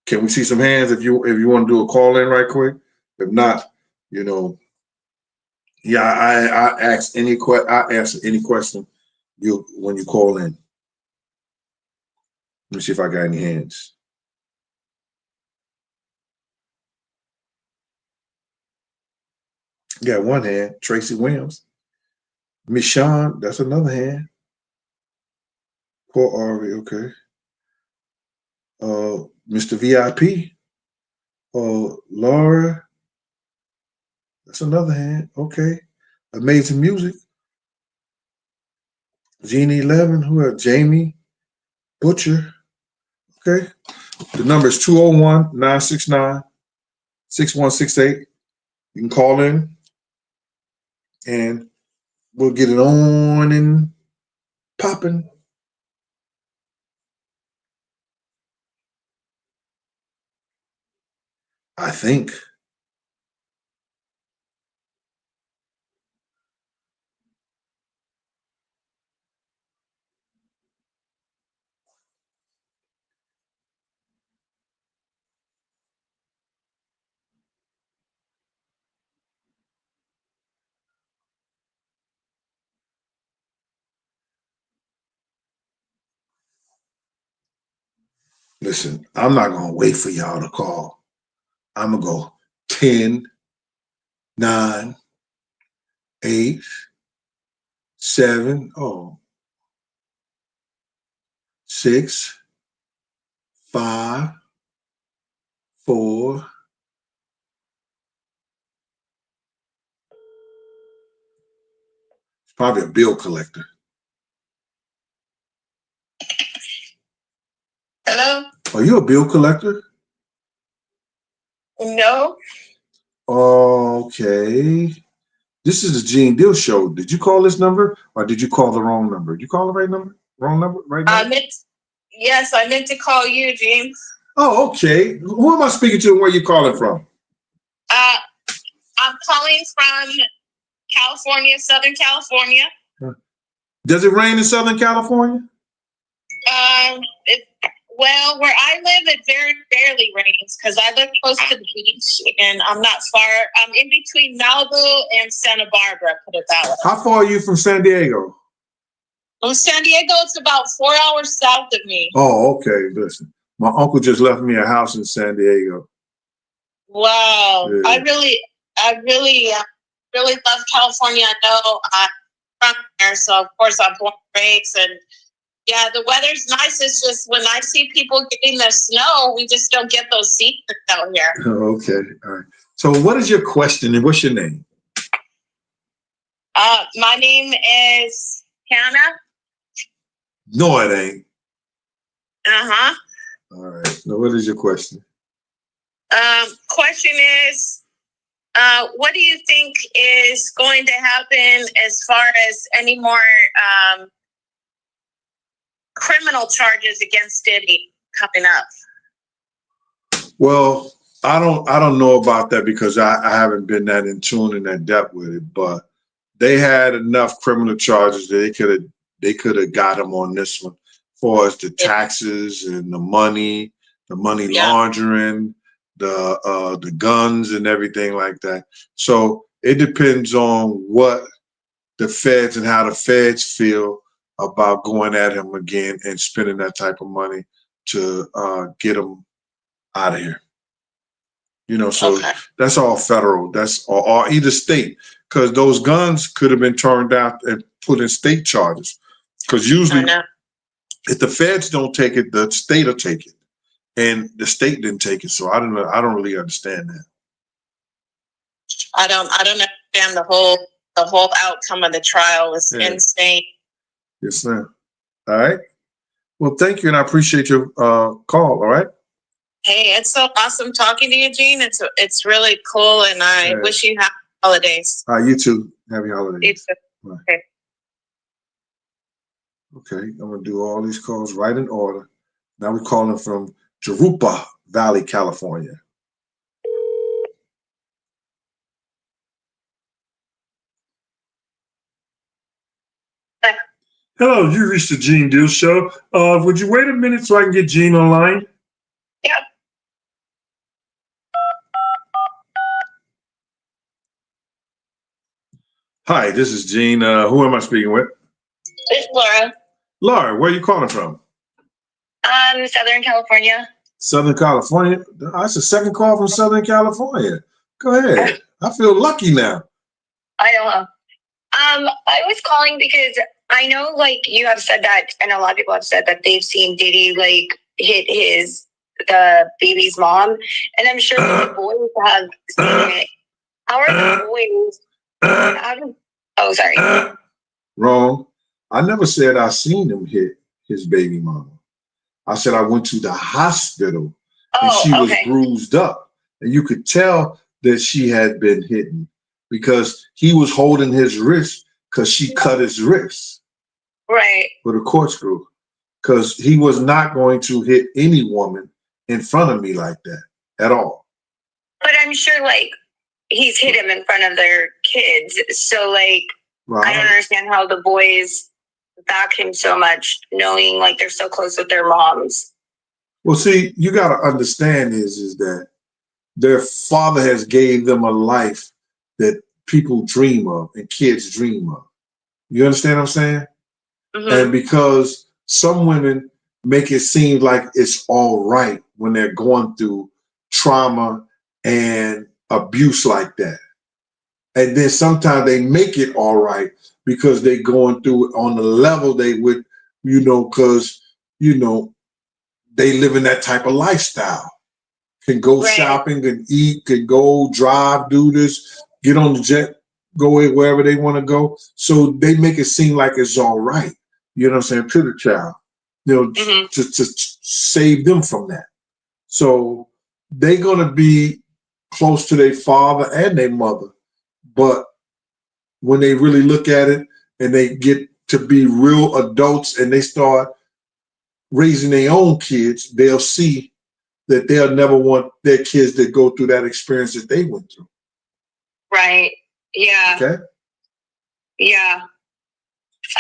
Can we see some hands if you want to do a call-in right quick? If not, you know, yeah, I answer any question when you call in. Let me see if I got any hands. Got one hand, Tracy Williams. Miss Sean, that's another hand. Poor Ari, okay. Mr. VIP. Laura, that's another hand. Okay. Amazing Music. Jeannie 11, who are Jamie Butcher. Okay. The number is 201-969-6168. You can call in and we'll get it on and popping. I think. Listen, I'm not going to wait for y'all to call. I'm going to go 10, 9, 8, 7, 6, 5, 4. It's probably a bill collector. Hello? Are you a bill collector? No. Okay. This is the Gene Deal Show. Did you call this number or did you call the wrong number? Did you call the right number? Wrong number? Right number? Yes, I meant to call you, Gene. Oh, okay. Who am I speaking to and where you calling from? I'm calling from California, Southern California. Does it rain in Southern California? Well, where I live, it very rarely rains because I live close to the beach and I'm not far. I'm in between Malibu and Santa Barbara, put it that way. How far are you from San Diego? Well, San Diego, it's about 4 hours south of me. Oh, okay. Listen, my uncle just left me a house in San Diego. Wow. Yeah. I really love California. I know I'm from there, so of course I'm born and raised. And yeah, the weather's nice. It's just when I see people getting the snow, we just don't get those seasons out here. Okay. All right. So what is your question and what's your name? My name is Hannah. No, it ain't. Uh-huh. All right. Now, what is your question? Question is, what do you think is going to happen as far as any more criminal charges against Diddy coming up? Well, I don't know about that because I haven't been that in tune and that depth with it, but they had enough criminal charges that they could have got him on this one, for as the taxes and the money laundering, the guns and everything like that. So it depends on what the feds and how the feds feel about going at him again and spending that type of money to get him out of here. You know, so Okay. that's all federal. That's or either state, because those guns could have been turned out and put in state charges. Because usually, if the feds don't take it, the state will take it, and the state didn't take it. So I don't know. I don't really understand that. I don't understand the whole outcome of the trial. It's insane. Yes, ma'am. All right. Well, thank you, and I appreciate your call. All right. Hey, it's so awesome talking to you, Gene. It's really cool, and I wish you happy holidays. You too. Happy holidays. You too. Okay. Okay, I'm gonna do all these calls right in order. Now we're calling from Jurupa Valley, California. Hello, you reached the Gene Deal Show. Would you wait a minute so I can get Gene online? Yep. Hi, this is Gene. Who am I speaking with? It's Laura. Laura, where are you calling from? Southern California. Southern California? That's the second call from Southern California. Go ahead. I feel lucky now. I don't know. I was calling because I know, like, you have said that, and a lot of people have said that they've seen Diddy, like, hit the baby's mom, and I'm sure the boys have seen it. How are the boys? Oh, sorry. Wrong. I never said I seen him hit his baby mama. I said I went to the hospital and she was bruised up, and you could tell that she had been hit because he was holding his wrist because she cut his wrist. Right. With a corkscrew, because he was not going to hit any woman in front of me like that at all. But I'm sure, like, he's hit him in front of their kids. So, like, I don't understand how the boys back him so much, knowing, like, they're so close with their moms. Well, see, you got to understand is that their father has gave them a life that people dream of and kids dream of. You understand what I'm saying? Mm-hmm. And because some women make it seem like it's all right when they're going through trauma and abuse like that. And then sometimes they make it all right because they're going through it on the level they would, because, they live in that type of lifestyle. Can go shopping, can eat, can go drive, do this, get on the jet, go wherever they want to go. So they make it seem like it's all right. You know what I'm saying? To the child, to save them from that. So they're going to be close to their father and their mother. But when they really look at it and they get to be real adults and they start raising their own kids, they'll see that they'll never want their kids to go through that experience that they went through. Right. Yeah. Okay. Yeah.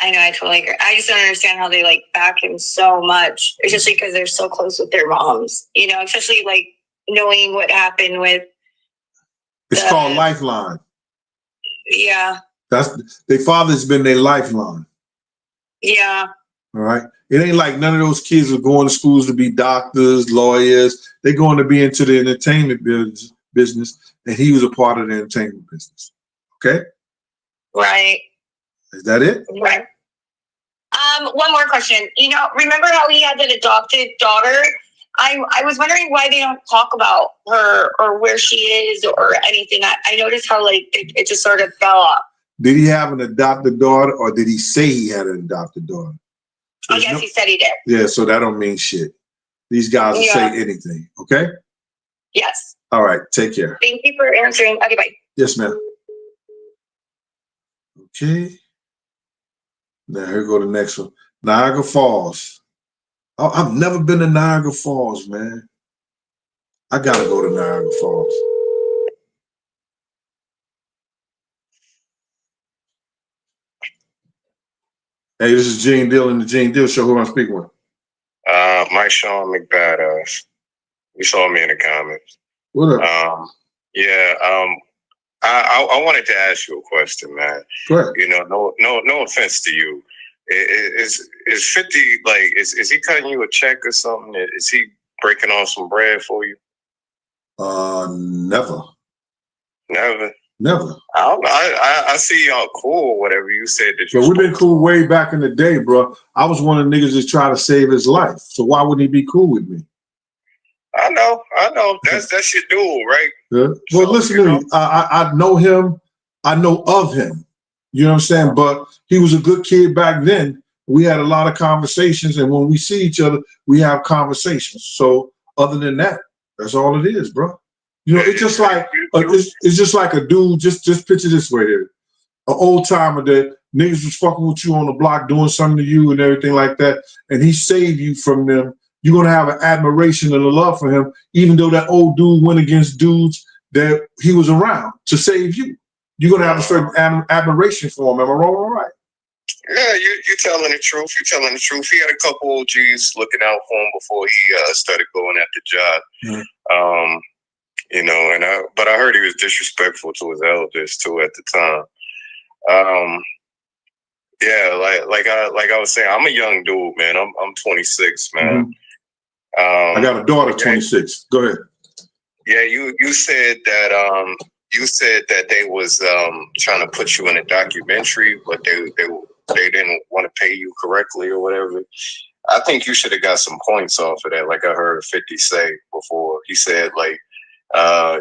I know. I totally agree. I just don't understand how they like back him so much, especially because they're so close with their moms. You know, especially like knowing what happened with. It's called Lifeline. Yeah. That's their father's been their lifeline. Yeah. All right. It ain't like none of those kids are going to schools to be doctors, lawyers. They're going to be into the entertainment business, and he was a part of the entertainment business. Okay. Right. Is that it? Right. One more question. You know, remember how he had that adopted daughter? I was wondering why they don't talk about her or where she is or anything. I noticed how like it just sort of fell off. Did he have an adopted daughter, or did he say he had an adopted daughter? I guess he said he did. Yeah, so that don't mean shit. These guys will say anything. Okay. Yes. All right. Take care. Thank you for answering. Okay, bye. Yes, ma'am. Okay. Now here go the next one. Niagara Falls. Oh, I've never been to Niagara Falls, man. I gotta go to Niagara Falls. Hey, this is Gene Deal in the Gene Deal Show. Who am I speaking with? Mike Sean McBadass. You saw me in the comments. What up? I wanted to ask you a question, man. Go ahead. You know, no offense to you. Is 50 like is he cutting you a check or something? Is he breaking off some bread for you? Never. Never. I see y'all cool. Whatever you said that. So we've been cool way back in the day, bro. I was one of the niggas that's trying to save his life. So why wouldn't he be cool with me? I know. That's your dude, right? Yeah. Well, So, listen you to know. me. I know him. I know of him. You know what I'm saying? But he was a good kid back then. We had a lot of conversations, and when we see each other, we have conversations. So other than that, that's all it is, bro. You know, it's just like it's just like a dude. Just picture this way here: an old timer that niggas was fucking with you on the block, doing something to you and everything like that, and he saved you from them. You're gonna have an admiration and a love for him, even though that old dude went against dudes that he was around to save you. You're gonna have a certain admiration for him. Am I wrong or right? Yeah, you're telling the truth. You're telling the truth. He had a couple OGs looking out for him before he started going at the job. Mm-hmm. You know, but I heard he was disrespectful to his elders too at the time. Yeah, like I was saying, I'm a young dude, man. I'm 26, man. Mm-hmm. I got a daughter, 26. Go ahead. Yeah, you said that they was trying to put you in a documentary, but they didn't want to pay you correctly or whatever. I think you should have got some points off of that, like I heard 50 say before. He said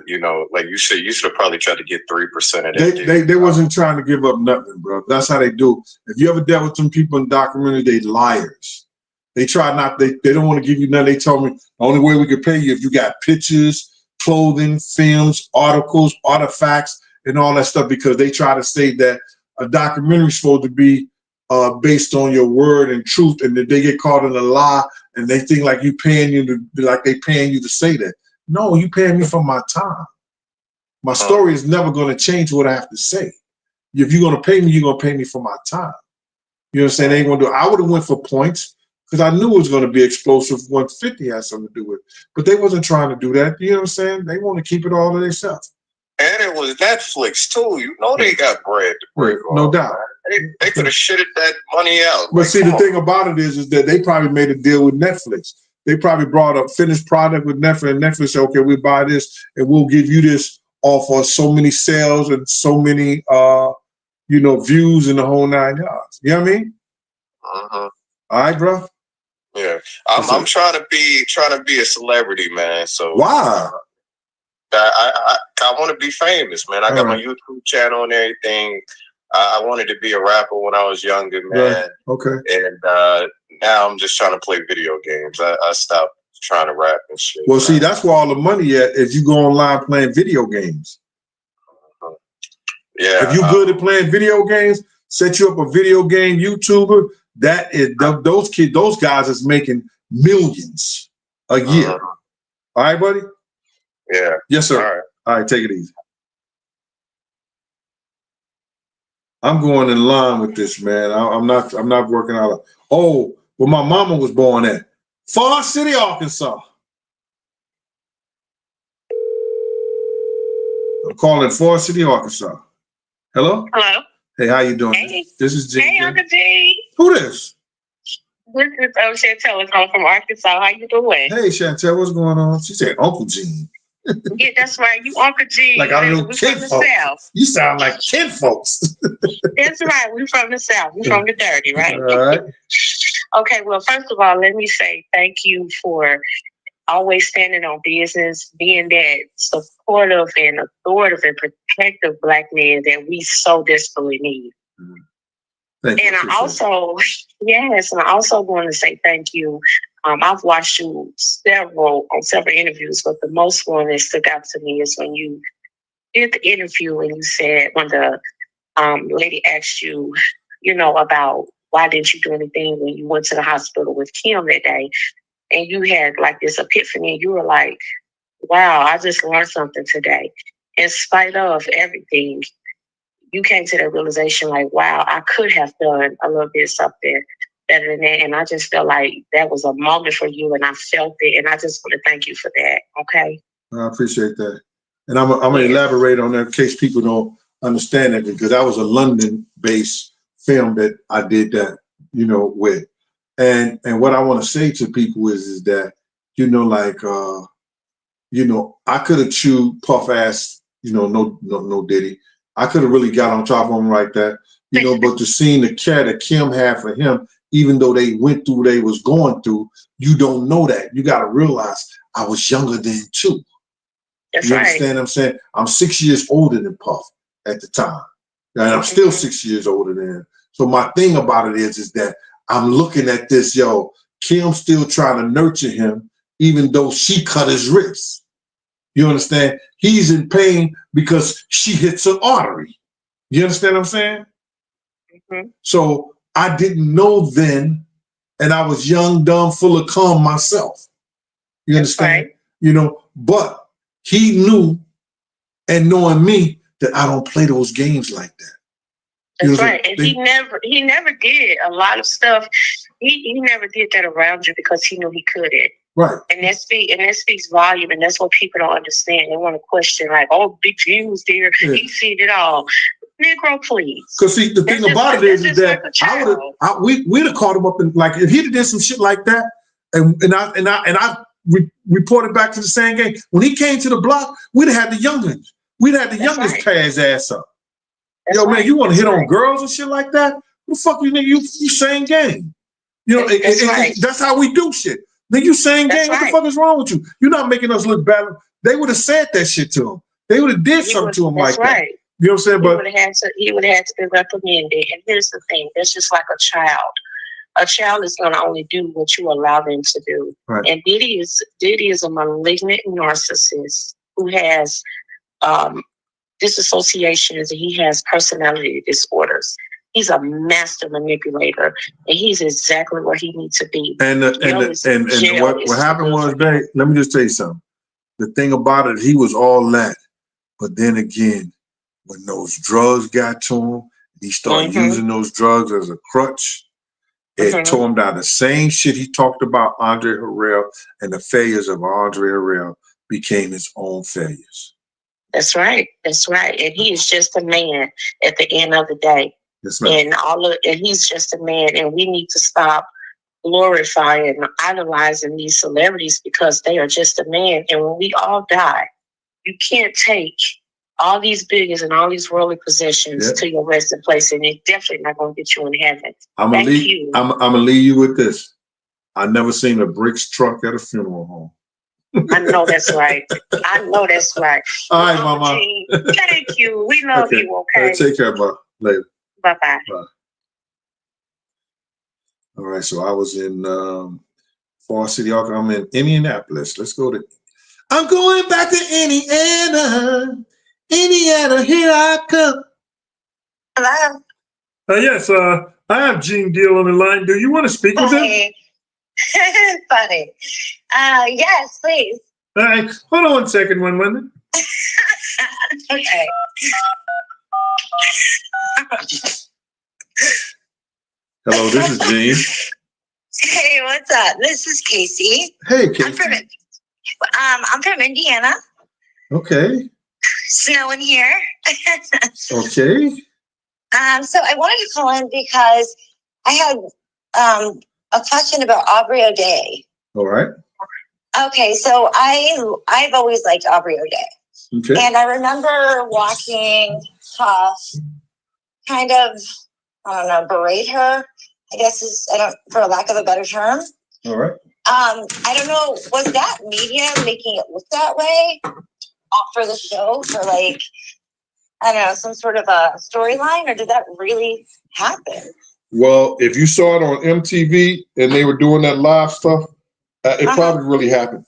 you know, like you should have probably tried to get 3% of that. They wasn't trying to give up nothing, bro. That's how they do. If you ever dealt with some people in documentary, they liars. They try not. They don't want to give you nothing. They told me the only way we could pay you if you got pictures, clothing, films, articles, artifacts, and all that stuff, because they try to say that a documentary is supposed to be based on your word and truth, and that they get caught in a lie and they think like they paying you to say that. No, you paying me for my time. My story is never going to change what I have to say. If you're going to pay me, you're going to pay me for my time. You know what I'm saying? They ain't going to do it. I would have went for points because I knew it was going to be explosive once 50 had something to do with it. But they wasn't trying to do that. You know what I'm saying? They want to keep it all to themselves. And it was Netflix too. You know they got bread to break on. No doubt. They could have shitted that money out. But see, the thing about it is that they probably made a deal with Netflix. They probably brought a finished product with Netflix, and Netflix said, okay, we buy this and we'll give you this off of so many sales and so many views in the whole 9 yards. You know what I mean? Uh-huh. All right, bro. Yeah. I'm trying to be a celebrity, man. So why? I want to be famous, man. I got my YouTube channel and everything. I wanted to be a rapper when I was younger, man. Right. Okay. And now I'm just trying to play video games. I stopped trying to rap and shit. Well, see, that's where all the money at is you go online playing video games. Yeah. If you good at playing video games, set you up a video game YouTuber. That is those guys is making millions a year. All right, buddy? Yeah. Yes, sir. All right. All right, take it easy. I'm going in line with this, man. I'm not working out. Oh, where my mama was born at. Forest City, Arkansas. I'm calling Forest City, Arkansas. Hello? Hello. Hey, how you doing? Hey. This is Jay. Hey, Uncle G. Who this? This is Chantel is calling from Arkansas. How you doing? Hey, Chantel, what's going on? She said Uncle Gene. Yeah, that's right. You Uncle G. Like I know we kid from the folks. South. You sound like kid folks. That's right. We from the South. We from the dirty, right? All right. Okay, well, first of all, let me say thank you for always standing on business, being that supportive and authoritative and protective Black man that we so desperately need. Thank you. And I also want to say thank you. I've watched you on several interviews, but the most one that stuck out to me is when you did the interview and you said when the lady asked you, about why didn't you do anything when you went to the hospital with Kim that day, and you had like this epiphany, and you were like, wow, I just learned something today. In spite of everything, you came to that realization like, wow, I could have done a little bit something better than that. And I just felt like that was a moment for you, and I felt it. And I just want to thank you for that. Okay. I appreciate that. And I'm going to elaborate on that in case people don't understand that, because that was a London-based film that I did that, with. And what I want to say to people is that, I could have chewed Puff ass, no Diddy. I could have really got on top of him like that, but to seeing the care that Kim had for him, even though they went through what they was going through, you don't know that. You got to realize I was younger than too. That's you right. understand what I'm saying? I'm 6 years older than Puff at the time. And I'm still 6 years older than him. So my thing about it is that I'm looking at this, Kim still trying to nurture him, even though she cut his wrist. You understand? He's in pain because she hits an artery. You understand what I'm saying? Mm-hmm. So I didn't know then, and I was young, dumb, full of cum myself. You understand? Right. But he knew, and knowing me, that I don't play those games like that. That's right. And he never did a lot of stuff. He never did that around you because he knew he couldn't. Right. And that speaks volume, and that's what people don't understand. They want to question, like, oh, Big G was there. Yeah. He seen it all. Negro, please. Because see, the thing about it is that we'd have caught him up in, like, if he'd have did some shit like that, and I reported back to the same game. When he came to the block, we'd have had the youngins. We'd have the youngest tear his ass up. Yo, man, you want to hit on girls and shit like that? Who the fuck you think you same game? That's how we do shit. Then you saying game, what the fuck is wrong with you? You're not making us look bad. They would have said that shit to him. They would have did something to him like that. You know what I'm saying? But he would have had to be reprimanded. And here's the thing: it's just like a child. A child is going to only do what you allow them to do. Right. And Diddy is a malignant narcissist who has disassociations, and he has personality disorders. He's a master manipulator, and he's exactly where he needs to be. And what happened was, babe, let me just tell you something. The thing about it, he was all that, but then again, when those drugs got to him, he started using those drugs as a crutch. It tore him down. The same shit he talked about Andre Harrell and the failures of Andre Harrell became his own failures. That's right. That's right. And he is just a man at the end of the day. Yes, ma'am. And he's just a man, and we need to stop glorifying and idolizing these celebrities because they are just a man. And when we all die, you can't take all these biggest and all these worldly possessions to your resting place, and it's definitely not going to get you in heaven. I'm gonna leave you with this. I never seen a bricks truck at a funeral home. I know that's right. I know that's right. All right, Mama. Thank you. We love you. Okay. Take care, bro. Later. Bye-bye. Bye. All right, so I was in Forest City, Arkansas. I'm in Indianapolis. Let's go to. I'm going back to Indiana. Indiana, here I come. Hello. Yes, I have Gene Deal on the line. Do you want to speak with him? Funny. Yes, please. All right, hold on 1 second, one minute. Okay. Hello, this is Gene. Hey, what's up? This is Casey. Hey, Casey. I'm from Indiana. Okay. Snowing here. Okay. So I wanted to call in because I had a question about Aubrey O'Day. All right. Okay, so I've always liked Aubrey O'Day. Okay. And I remember watching Puff kind of, I don't know, berate her, I guess for lack of a better term. All right. I don't know, was that media making it look that way for the show for like, I don't know, some sort of a storyline, or did that really happen? Well, if you saw it on MTV and they were doing that live stuff, it probably really happened.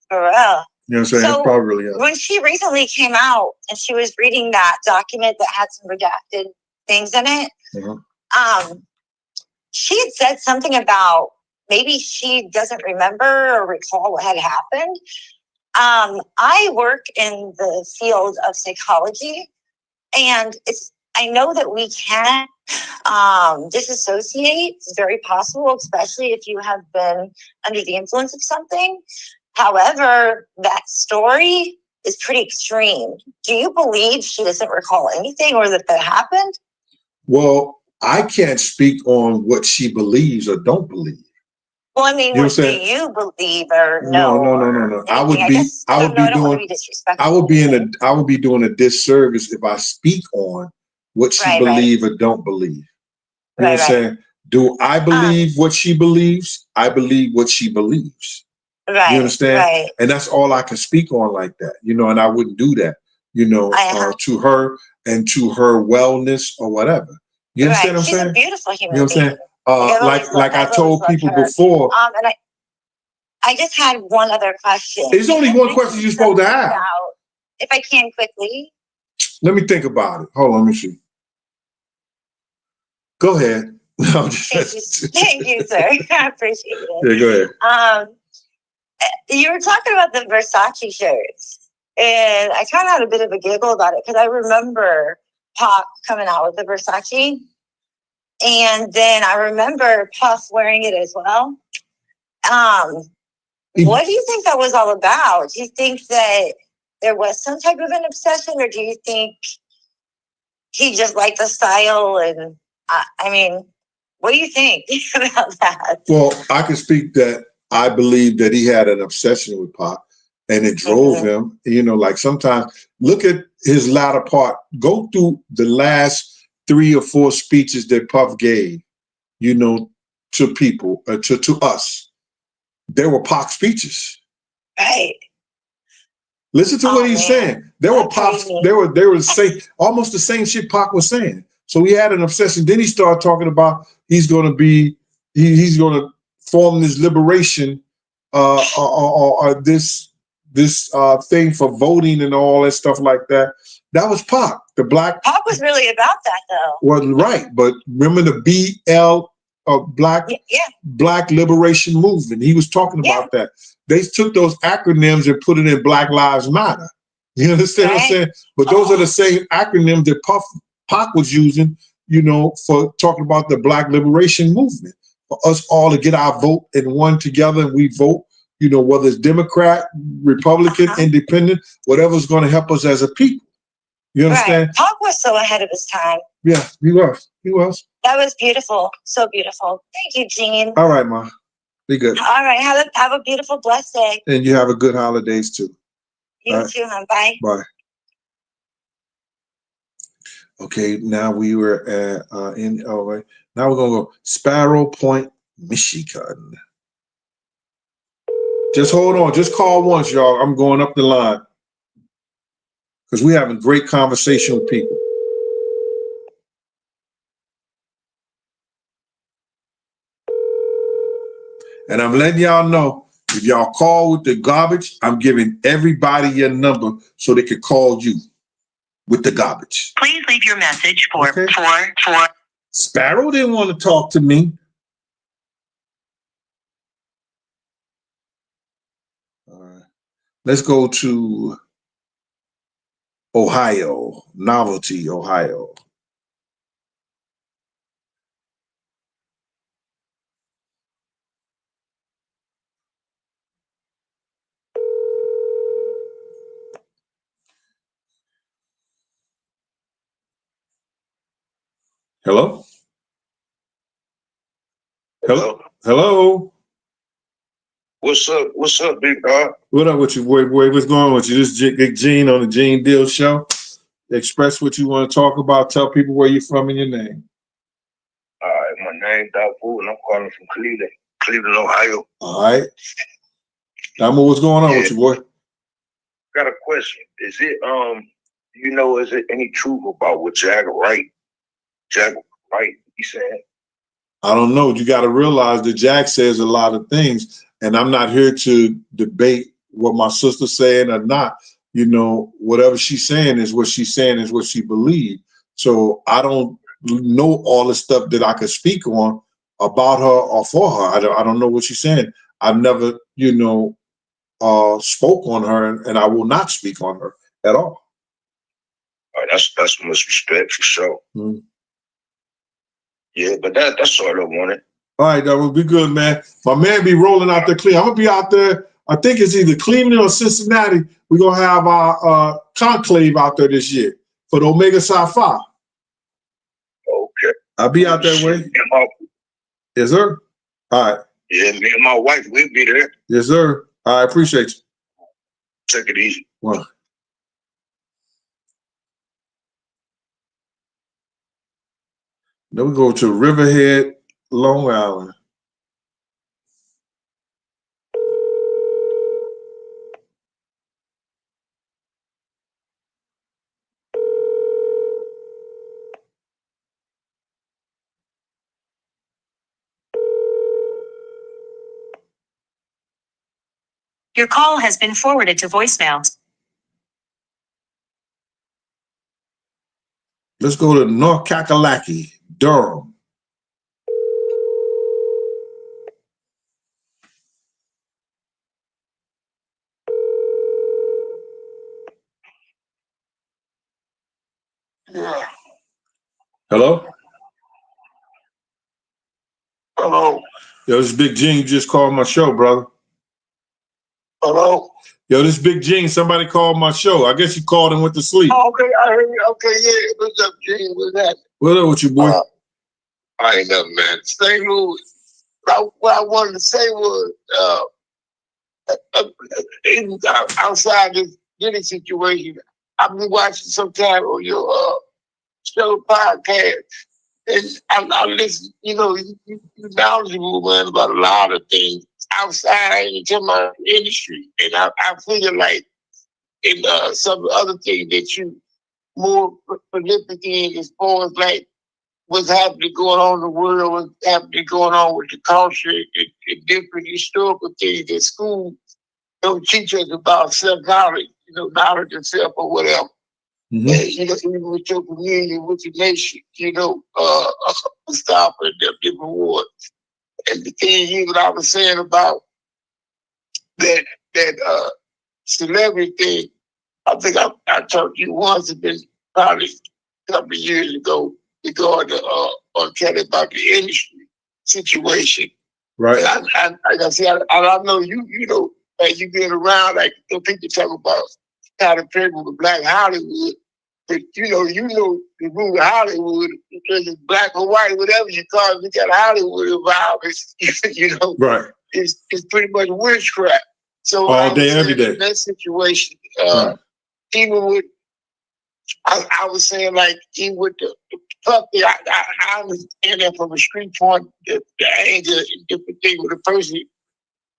For real. You know what I'm saying? So it probably really happened. when she recently came out and she was reading that document that had some redacted things in it, she had said something about maybe she doesn't remember or recall what had happened. I work in the field of psychology, and I know that we can disassociate. It's very possible, especially if you have been under the influence of something. However, that story is pretty extreme. Do you believe she doesn't recall anything or that happened? Well, I can't speak on what she believes or don't believe. Well, I mean, what do you believe or no? No. I would be doing a disservice if I speak on what she believes or don't believe. You know what I'm saying? Do I believe what she believes? I believe what she believes. Right. You understand? Right. And that's all I can speak on like that, and I wouldn't do that, to her and to her wellness or whatever. You understand what I'm saying? She's a beautiful human being. You know what I'm saying? Like I told people before. And I just had one other question. There's only one question you're supposed to ask. If I can quickly. Let me think about it. Hold on, let me see. Go ahead. Thank you, sir. I appreciate it. Yeah, go ahead. You were talking about the Versace shirts, and I kind of had a bit of a giggle about it because I remember Pac coming out with the Versace, and then I remember Puff wearing it as well. What do you think that was all about? Do you think that there was some type of an obsession, or do you think he just liked the style? And I mean, what do you think about that? Well, I can speak that I believe that he had an obsession with Pac, and it drove him. Like sometimes, look at his latter part. Go through the last 3 or 4 speeches that Puff gave, to people, to us. There were Pac speeches. Right. Listen to what he's saying. There were Pac. They were saying almost the same shit Pac was saying. So he had an obsession. Then he started talking about he's going to form this liberation, or this thing for voting and all that stuff like that. That was Pac. The black Pac was really about that, though. Well, right, but remember the Black Liberation Movement. He was talking about that. They took those acronyms and put it in Black Lives Matter. You understand what I'm saying? But those are the same acronyms that Pac was using, for talking about the Black Liberation Movement. For us all to get our vote in one together, and we vote, whether it's Democrat, Republican, Independent, whatever's going to help us as a people. You understand? Right. Pac was so ahead of his time. Yeah, he was. He was. That was beautiful. So beautiful. Thank you, Gene. All right, Ma. Be good. All right. Have a beautiful, blessed day. And you have a good holidays too. You too, hon. Bye. Bye. Okay, now we were at now we're gonna go Sparrow Point, Michigan. Just hold on, just call once, y'all. I'm going up the line. Because we're having great conversation with people. And I'm letting y'all know, if y'all call with the garbage, I'm giving everybody your number so they can call you with the garbage. Please leave your message for Sparrow didn't want to talk to me. All right. Let's go to Ohio, Novelty, Ohio. Hello? Hello? Hello? What's up? What's up, big dog? What up with you, boy? What's going on with you? This is Big Gene on the Gene Deal Show. Express what you want to talk about. Tell people where you're from and your name. All right, my name's Dafu, and I'm calling from Cleveland, Ohio. All right. Damo, what's going on with you, boy? Got a question. Is it any truth about what Jagger Wright, he said? I don't know. You got to realize that Jack says a lot of things, and I'm not here to debate what my sister's saying or not. You know, whatever she's saying is what she's saying is what she believes. So I don't know all the stuff that I could speak on about her or for her. I don't know what she's saying. I've never, spoke on her, and I will not speak on her at all. All right, that's much respect for sure. Mm-hmm. Yeah, but that's all I wanted. All right, that will be good, man. My man be rolling out there Cleveland. I'm gonna be out there. I think it's either Cleveland or Cincinnati. We're gonna have our conclave out there this year for the Omega Psi Phi. Okay. I'll be out that way. Yes, sir. All right. Yeah, me and my wife, we'll be there. Yes, sir. I appreciate you. Take it easy. Well. Then we go to Riverhead, Long Island. Your call has been forwarded to voicemail. Let's go to North Kakalaki, Durham. Yeah. Hello? Hello. Yo, this is Big Gene. You just called my show, brother. Hello. Yo, this is Big Gene. Somebody called my show. I guess you called and went to sleep. Oh, okay, I heard you. Okay, yeah. What's up, Gene? What's that? What up with you, boy? I ain't nothing, man. St. Louis. What I wanted to say was, outside this getting situation, I've been watching sometime on your show podcast, and I listen. You're knowledgeable, man, about a lot of things outside into my industry, and I feel like in some other things that you more prolific in as far as like what's happening going on in the world, what's happening going on with the culture, and different historical things that school don't teach us about self-knowledge, knowledge of self or whatever. Mm-hmm. And, even with your community, with your nation, stuff and different awards. And the thing what I was saying about that celebrity thing, I think I talked to you once, it's been probably a couple of years ago, regarding on Kelly about the industry situation. Right. And I said, I know you know, as you get around, like people talk about how to play with Black Hollywood, but you know the rule of Hollywood, because it's black or white, whatever you call it, you got Hollywood involved. It's, right. It's pretty much witchcraft. So all day, every day. In that situation, even with, I was saying like even with the puppy, I understand that from a street point, the anger and different things with a person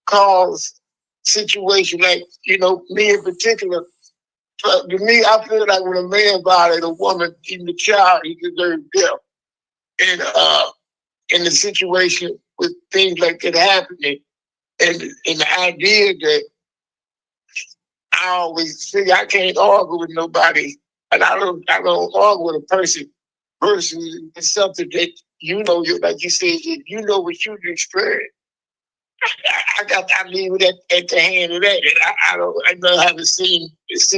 calls situation like, me in particular. To me, I feel like when a man violates a woman, even a child, he deserves death. And in the situation with things like that happening, and the idea that I always figure I can't argue with nobody, and I don't argue with a person versus it's something that like you said, you know what you experience. I leave it at the hand of that. And I know how to see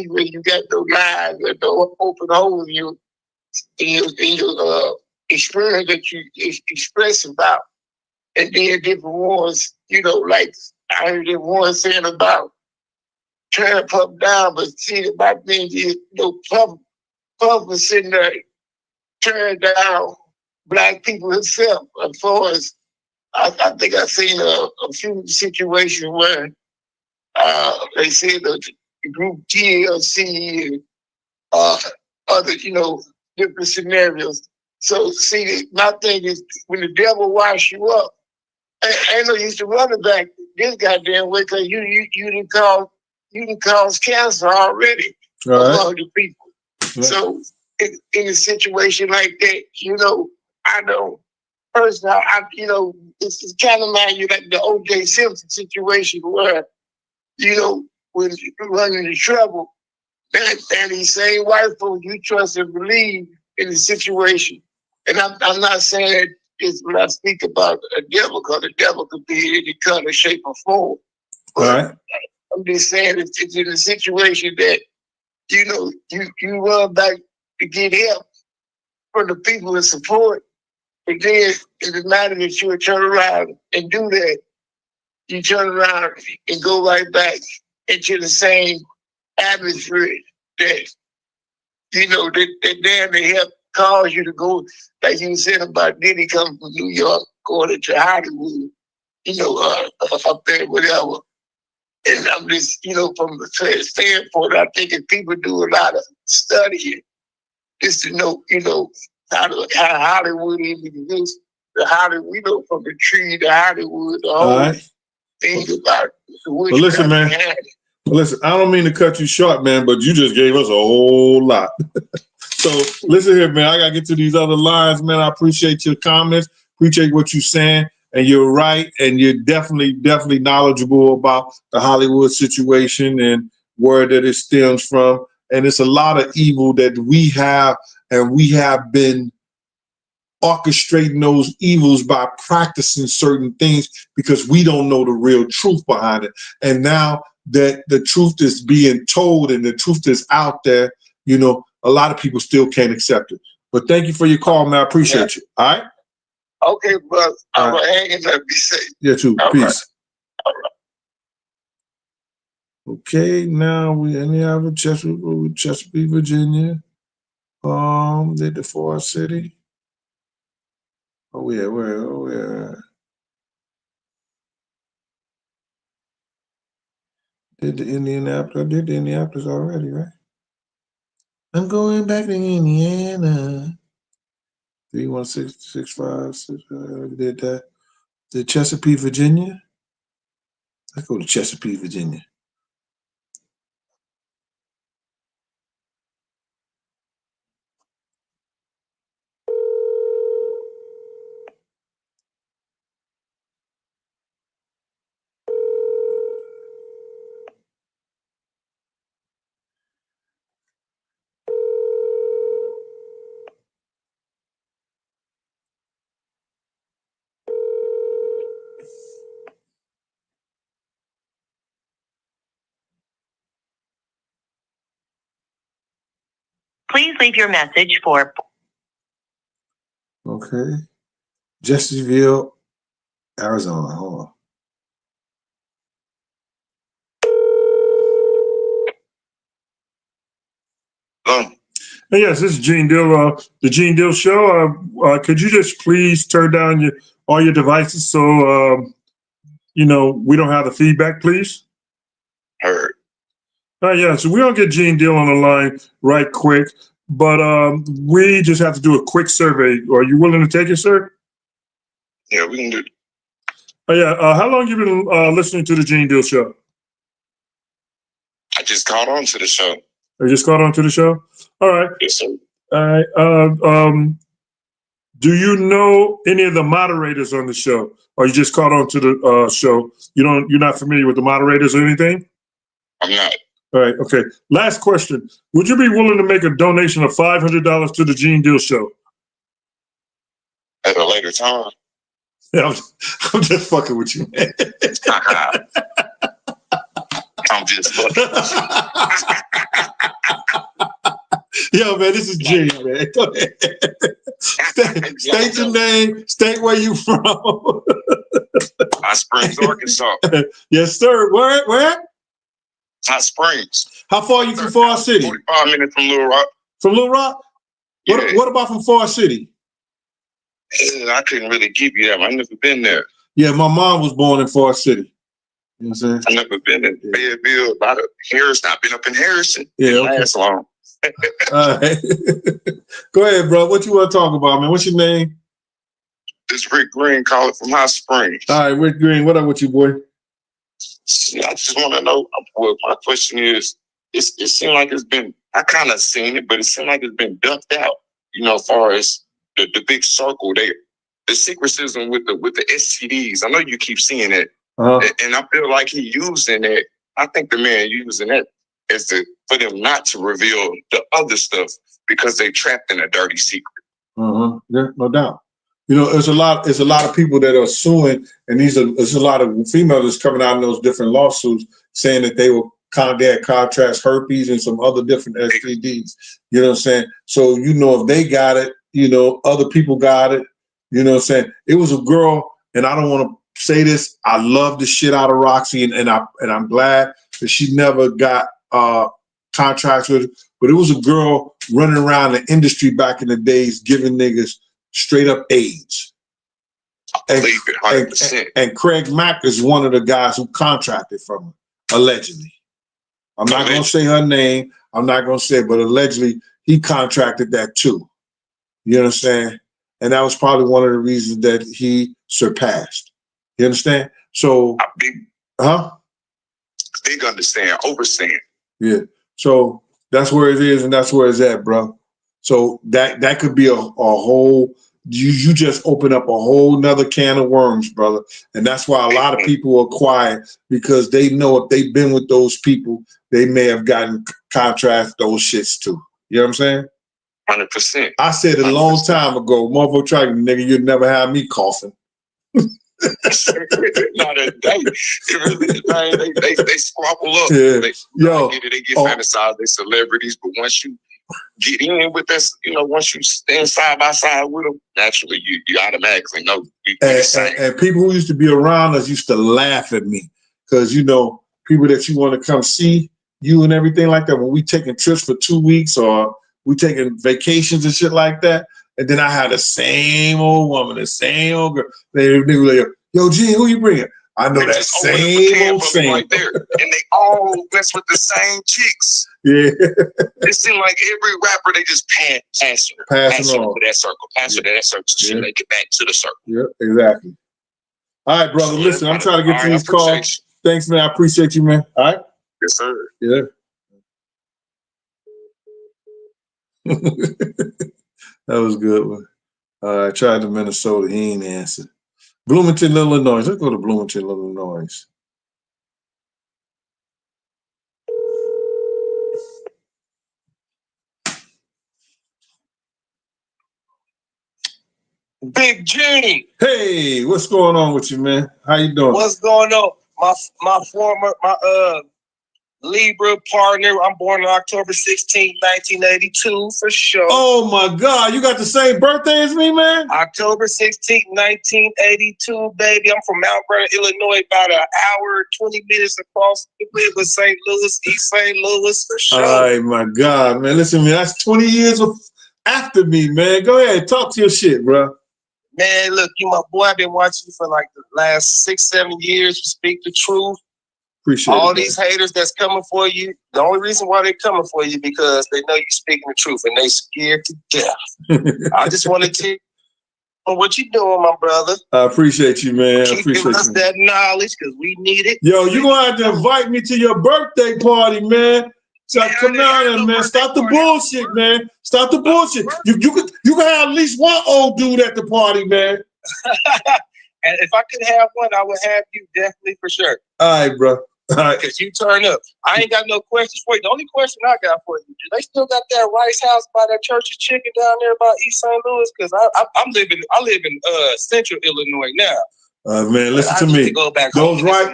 where you got no lies or no open holes in your experience that you express about. And then different ones, like I heard that one saying about turn Puff down, but see my thing is Puff was sitting there turning down black people himself. As far as I think I've seen a few situations where they said the group TLC and other, different scenarios. So see, my thing is when the devil wash you up, ain't no use to run it back this goddamn way because you didn't cause cancer already among the people. Right. So in a situation like that, I know personally, it's kind of like you like the O.J. Simpson situation where, when you run into trouble, and these same white folks you trust and believe in the situation. And I'm not saying it's when I speak about a devil, because the devil could be in any color, shape, or form. But I'm just saying it's in a situation that, you run back to get help from the people in support. And then in the matter that you would turn around and do that, you turn around and go right back into the same atmosphere that, that damn near help cause you to go, like you said about Diddy coming from New York, going to Hollywood, up there, whatever. And I'm just, from the standpoint, I think if people do a lot of studying, just to know, how Hollywood even exists, the Hollywood, from the tree to Hollywood, the whole thing about well, listen, man. Listen, I don't mean to cut you short, man, but you just gave us a whole lot. So listen here, man. I gotta get to these other lines, man. I appreciate your comments, appreciate what you're saying, and you're right, and you're definitely knowledgeable about the Hollywood situation and where that it stems from. And it's a lot of evil that we have, and we have been orchestrating those evils by practicing certain things because we don't know the real truth behind it. And now that the truth is being told and the truth is out there, a lot of people still can't accept it. But thank you for your call, man. I appreciate you. All right? Okay, bro. I'm hanging up. Be safe. Yeah, too. All Peace. Right. All right. Okay, now we have a Chesapeake, Virginia. Did the Forest City. Oh yeah, where? Did the Indianapolis? I did the Indianapolis already, right? I'm going back to Indiana. 316-656. Did that. The Chesapeake, Virginia. Let's go to Chesapeake, Virginia. Please leave your message for. Okay. Jessieville, Arizona. Hold on. Hey, yes, this is Gene Deal, the Gene Deal Show. Could you just please turn down all your devices so we don't have the feedback, please? Heard. Yeah, so we're going to get Gene Deal on the line right quick, but we just have to do a quick survey. Are you willing to take it, sir? Yeah, we can do it. How long have you been listening to the Gene Deal Show? I just caught on to the show. You just caught on to the show? All right. Yes, sir. All right. Do you know any of the moderators on the show? Or you just caught on to the show? You're not familiar with the moderators or anything? I'm not. All right. Okay. Last question. Would you be willing to make a donation of $500 to the Gene Deal Show? At a later time. I'm just fucking with you, man. I'm just fucking. Yo, man, this is G, man. Go ahead. State your name, state where you from. Hot Springs, Arkansas. Yes, sir. Where? Hot Springs. How far are you from Forest City? 45 minutes from Little Rock. From Little Rock? Yeah. What about from Forest City? I couldn't really give you that. I've never been there. Yeah, my mom was born in Forest City. You know what I'm saying? I've never been in Fayetteville, about Harrison. I've been up in Harrison. Yeah, okay. Last long. All right. Go ahead, bro. What you want to talk about, man? What's your name? This Rick Green, calling from Hot Springs. All right, Rick Green. What up with you, boy? I just want to know. Well, my question is, it seemed like it's been. I kind of seen it, but it seemed like it's been ducked out. You know, as far as the big circle there, the secretism with the STDs. I know you keep seeing it, and I feel like he using it. I think the man using it is for them not to reveal the other stuff because they trapped in a dirty secret. Yeah, no doubt. You know, there's a lot of people that are suing, and there's a lot of females that's coming out in those different lawsuits saying that they had contracts, herpes, and some other different STDs. You know what I'm saying? So, you know, if they got it, you know, other people got it. You know what I'm saying? It was a girl, and I don't want to say this. I love the shit out of Roxy, and I'm glad that she never got contracts with it. But it was a girl running around the industry back in the days giving niggas straight up AIDS. And Craig Mack is one of the guys who contracted from her, allegedly. I'm not going to say her name. I'm not going to say it, but allegedly he contracted that too. You understand? And that was probably one of the reasons that he surpassed. You understand? So, Big understand, overstand. Yeah. So that's where it is, and that's where it's at, bro. So that could be a whole. You just open up a whole nother can of worms, brother. And that's why a lot of people are quiet, because they know if they've been with those people, they may have gotten contracts, those shits too. You know what I'm saying? 100%. I said a long time ago, motherfucker, try nigga, you'd never have me coughing. Not a day. They squabble up. Yeah. They get fantasized. They celebrities, but once you get in with this, you know, once you stand side by side with them, naturally you automatically know you're the same. And people who used to be around us used to laugh at me, because, you know, people that you want to come see you and everything like that, when we taking trips for 2 weeks or we taking vacations and shit like that, and then I had the same old woman, the same old girl. They were like, yo, Gene, who you bringing? I know that same old thing. Right there. And they all mess with the same chicks. Yeah. It seems like every rapper, they just pass on to that circle, pass to that circle, so they get back to the circle. Yeah, exactly. All right, brother. Listen, I'm trying to get to these calls. Thanks, man. I appreciate you, man. All right? Yes, sir. Yeah. That was a good one. I tried to Minnesota. He ain't answered. Bloomington, Illinois. Let's go to Bloomington, Illinois. Big G. Hey, what's going on with you, man? How you doing? What's going on? My former Libra partner. I'm born on October 16, 1982, for sure. Oh my God, you got the same birthday as me, man? October 16, 1982, baby. I'm from Mount Vernon, Illinois, about an hour, 20 minutes across the river, St. Louis, East St. Louis, for sure. All right, my God, man. Listen, man, that's 20 years after me, man. Go ahead, talk to your shit, bro. Man, look, you my boy. I've been watching you for like the last 6-7 years. You speak the truth. Appreciate all it, these haters that's coming for you. The only reason why they're coming for you because they know you're speaking the truth and they scared to death. I just want to tell you what you doing, my brother. I appreciate you, man. Keep giving us that knowledge because we need it. Yo, you're gonna have to invite me to your birthday party, man. So come down there, man. Stop the bullshit, man. Stop the bullshit. You can have at least one old dude at the party, man. And if I could have one, I would have you definitely for sure. All right, bro. right. Because you turn up. I ain't got no questions for you. The only question I got for you, do they still got that Rice House by that Church's Chicken down there by East St. Louis? Because I live in Central Illinois now. Man, listen to me. Go back Those rice,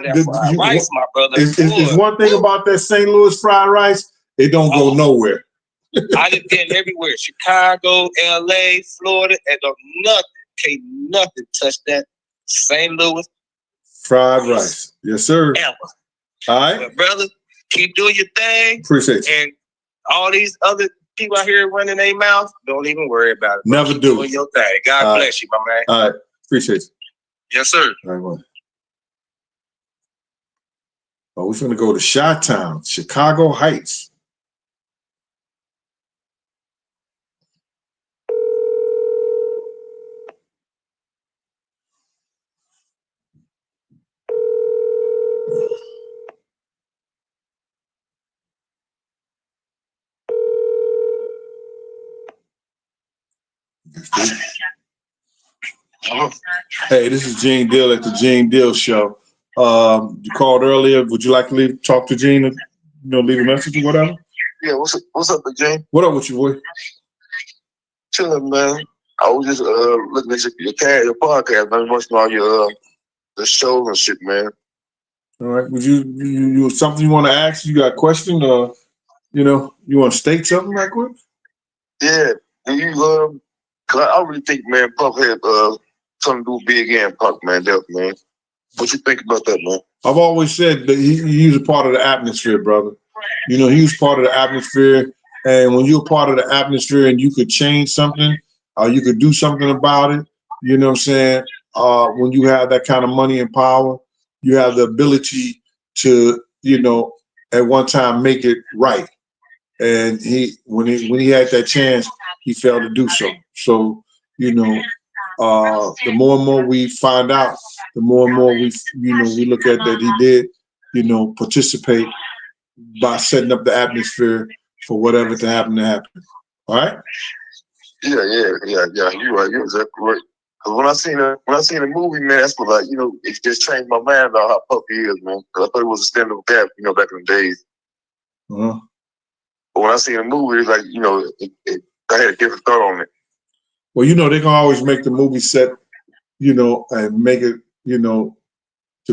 rice, my brother. It's one thing about that St. Louis fried rice. It don't go nowhere. I done been everywhere. Chicago, LA, Florida, and can't nothing touch that St. Louis fried rice. Yes, sir. Ever. All right. But brother, keep doing your thing. Appreciate you. And all these other people out here running their mouth, don't even worry about it. Never keep do. Doing your thing. God bless you, my man. All right. Appreciate you. Yes, sir. All right, well. Oh, we're going to go to Chi-Town, Chicago Heights. Hey, this is Gene Deal at the Gene Deal Show. You called earlier. Would you like to talk to Gene and leave a message or whatever? Yeah, what's up, Gene? What up with you, boy? Chilling, man. I was just looking at your podcast, man. Watching all your the shows and shit, man. All right. Would you something you want to ask? You got a question, or you want to state something right quick? Yeah. Do you cause I really think, man, Puck had something to do with Big and Puck, man. Definitely, man. What you think about that, man? I've always said that he was a part of the atmosphere, brother. He was part of the atmosphere, and when you're part of the atmosphere and you could change something, you could do something about it. You know what I'm saying? When you have that kind of money and power, you have the ability to, at one time make it right. And when he had that chance, he failed to do so. So, the more and more we find out, the more and more we look at that he did, participate by setting up the atmosphere for whatever to happen. All right? Yeah. You're right. You're exactly right. Cause when I seen the movie, man, that's what it just changed my mind about how Puppy is, man. Cause I thought it was a stand-up gap, back in the days. Uh-huh. But when I seen the movie, it's like, I had a different thought on it. Well, they can always make the movie set, and make it, to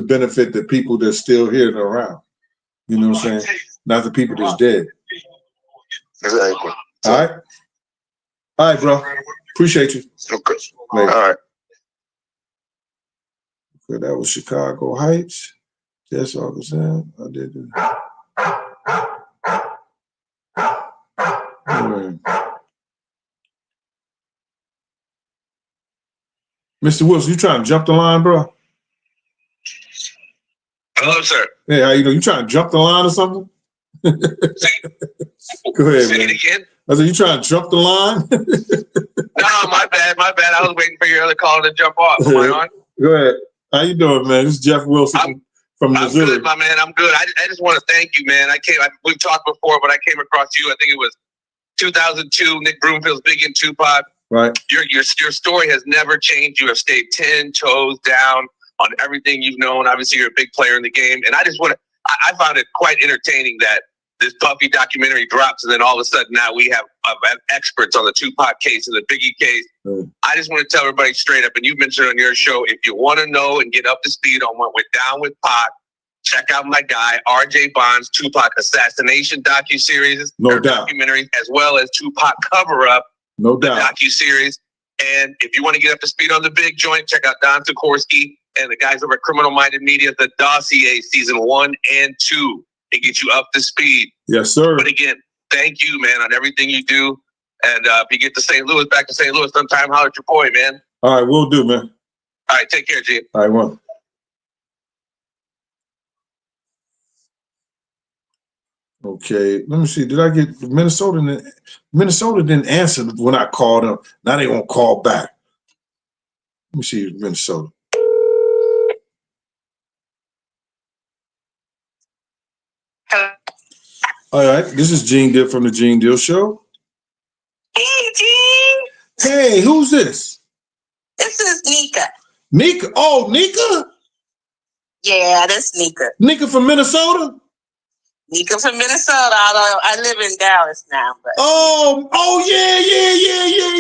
benefit the people that's still here and around. You know what I'm saying? Not the people that's dead. Exactly. All right, bro. Appreciate you. Okay. Later. All right. Okay, that was Chicago Heights. That's all the time. I did it. Mr. Wilson, you trying to jump the line, bro? Hello, sir. Hey, how you doing? You trying to jump the line or something? Go ahead, Say man. it again. I said, you trying to jump the line? No, my bad. I was waiting for your other call to jump off. Am I on? Go ahead. How you doing, man? This is Jeff Wilson from Missouri. I'm good, my man. I'm good. I just want to thank you, man. We've talked before, but I came across you. I think it was 2002. Nick Broomfield's Big in Tupac. Right. Your story has never changed. You have stayed 10 toes down on everything you've known. Obviously, you're a big player in the game, and I found it quite entertaining that this Puffy documentary drops, and then all of a sudden now we have experts on the Tupac case and the Biggie case. I just want to tell everybody straight up, and you mentioned on your show, if you want to know and get up to speed on what went down with Pac, check out my guy RJ Bond's Tupac assassination docuseries, documentary, as well as Tupac Cover Up, the docuseries. And if you want to get up to speed on the big joint, check out Don Sikorsky and the guys over at Criminal Minded Media, The Dossier season 1 and 2. It gets you up to speed. Yes, sir. But again, thank you, man, on everything you do. And if you get to back to St. Louis sometime, holler at your boy, man. All right, we'll do, man. All right, take care, G. All right, well. Okay, let me see. Did I get Minnesota? Minnesota didn't answer when I called them. Now they won't call back. Let me see Minnesota. All right, this is Gene Deal from the Gene Deal Show. Hey, Gene. Hey, who's this? This is Nika. Nika? Oh, Nika? Yeah, that's Nika. Nika from Minnesota? Nika from Minnesota, although I live in Dallas now. But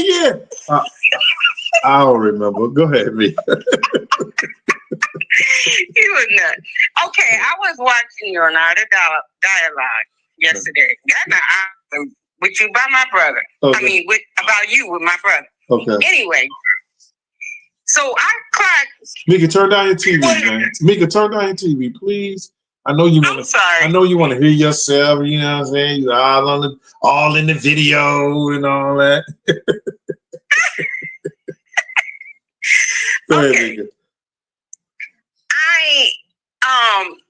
Yeah. I don't remember. Go ahead, me. You were nuts. Okay, I was watching Leonardo dialogue yesterday. Got in an argument with you by my brother. Okay. I mean, about you with my brother. Okay. Anyway, so I cried. Mika, turn down your TV, man. Mika, turn down your TV, please. I know you want to. Sorry. I know you want to hear yourself. You know what I'm saying? You all in the video and all that. Go ahead, Mika.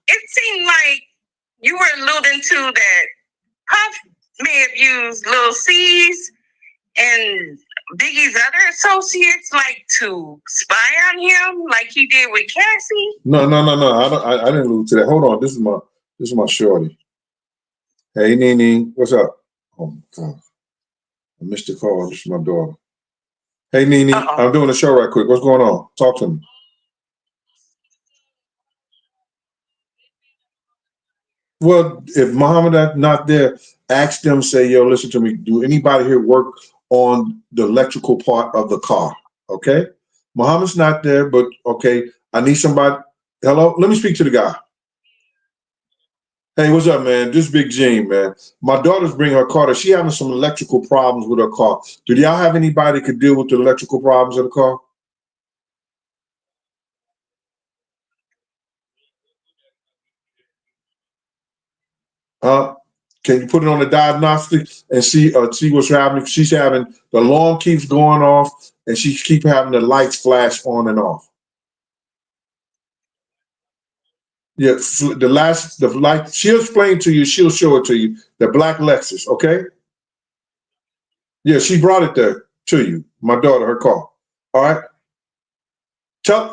It seemed like you were alluding to that Puff may have used Lil C's and Biggie's other associates like to spy on him, like he did with Cassie. No. I didn't allude to that. Hold on. This is my shorty. Hey, Nene, what's up? Oh my God, I missed the call. This is my daughter. Hey, Nene, I'm doing a show right quick. What's going on? Talk to me. Well, if Muhammad not there, ask them, say, yo, listen to me. Do anybody here work on the electrical part of the car? Okay? Muhammad's not there, but okay, I need somebody. Hello? Let me speak to the guy. Hey, what's up, man? This is Big Gene, man. My daughter's bringing her car. She having some electrical problems with her car. Do y'all have anybody that could deal with the electrical problems of the car? Can you put it on the diagnostic and see what's happening? She's having the alarm keeps going off, and she keep having the lights flash on and off. Yeah, the light. She'll explain to you. She'll show it to you. The black Lexus, okay? Yeah, she brought it there to you. My daughter, her car. All right.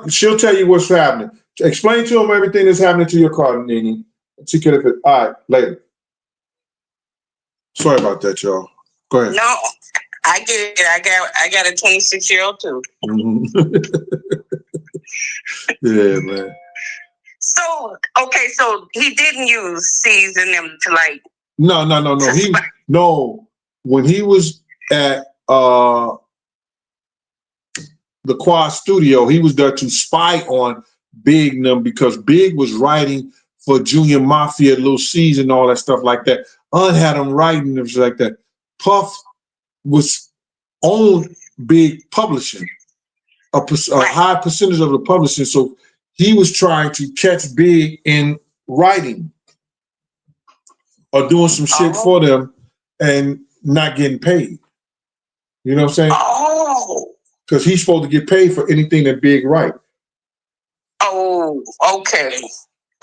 She'll tell you what's happening. Explain to him everything that's happening to your car, Nene. She could have. All right, later. Sorry about that, y'all. Go ahead. No, I get it. I got a 26-year-old too. Yeah, man. So okay, so he didn't use C's in them to like. No. When he was at the Quad Studio, he was there to spy on Big and them because Big was writing for Junior Mafia, Lil C's, and all that stuff like that. Had him writing and like that. Puff was owned Big Publishing, a high percentage of the publishing. So he was trying to catch Big in writing or doing some shit for them and not getting paid. You know what I'm saying? Because he's supposed to get paid for anything that Big write. Oh, okay.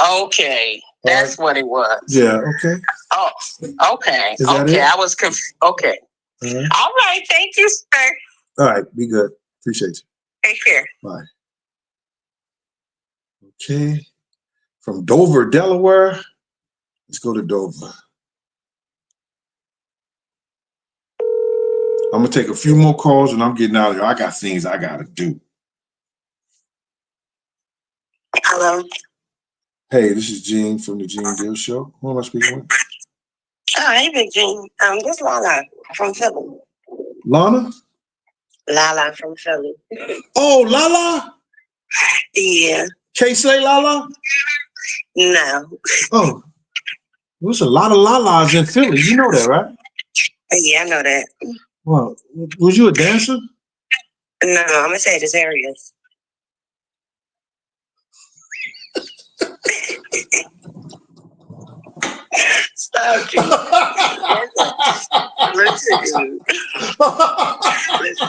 Okay. That's what it was. Yeah, okay. Oh, okay. Is that okay. it? I was confused. Okay. All right. All right. Thank you, sir. All right, be good. Appreciate you. Take care. Bye. Okay. From Dover, Delaware. Let's go to Dover. I'm going to take a few more calls and I'm getting out of here. I got things I got to do. Hello. Hey, this is Gene from the Gene Deal Show. Who am I speaking with? Oh, hey, Big Gene. This is Lala from Philly. Lana? Lala from Philly. Oh, Lala? Yeah. K-Slay Lala? No. Oh, there's a lot of Lalas in Philly. You know that, right? Yeah, I know that. Well, was you a dancer? No, I'm gonna say this areas. Stop, Gene. Listen, dude. Listen.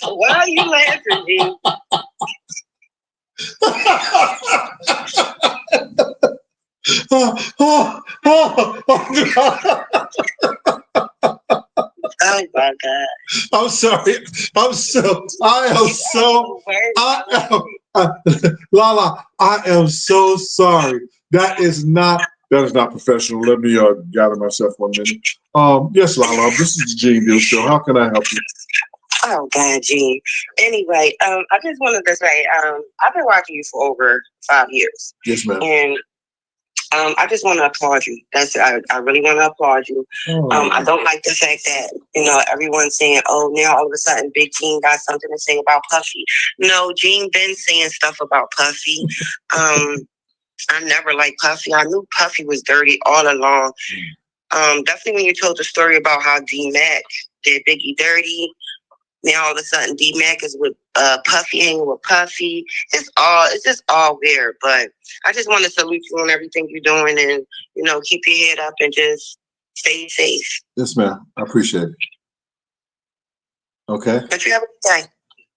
Why are you laughing, Gene? Oh my God! I'm sorry. Lala, I am so sorry. That is not professional. Let me gather myself 1 minute. Yes, Lala, this is the Gene Deal Show. How can I help you? Oh God, Gene. Anyway, I just wanted to say, I've been watching you for over 5 years. Yes, ma'am. And I just want to applaud you. I really want to applaud you. I don't like the fact that, everyone's saying, oh, now all of a sudden Big Gene got something to say about Puffy. No, Gene been saying stuff about Puffy. I never liked Puffy. I knew Puffy was dirty all along. Definitely when you told the story about how D-Mac did Biggie dirty. Now all of a sudden D-Mac is with Puffy, hanging with Puffy. It's just all weird. But I just want to salute you on everything you're doing, and keep your head up and just stay safe. Yes, ma'am. I appreciate it. Okay. But you have a good day.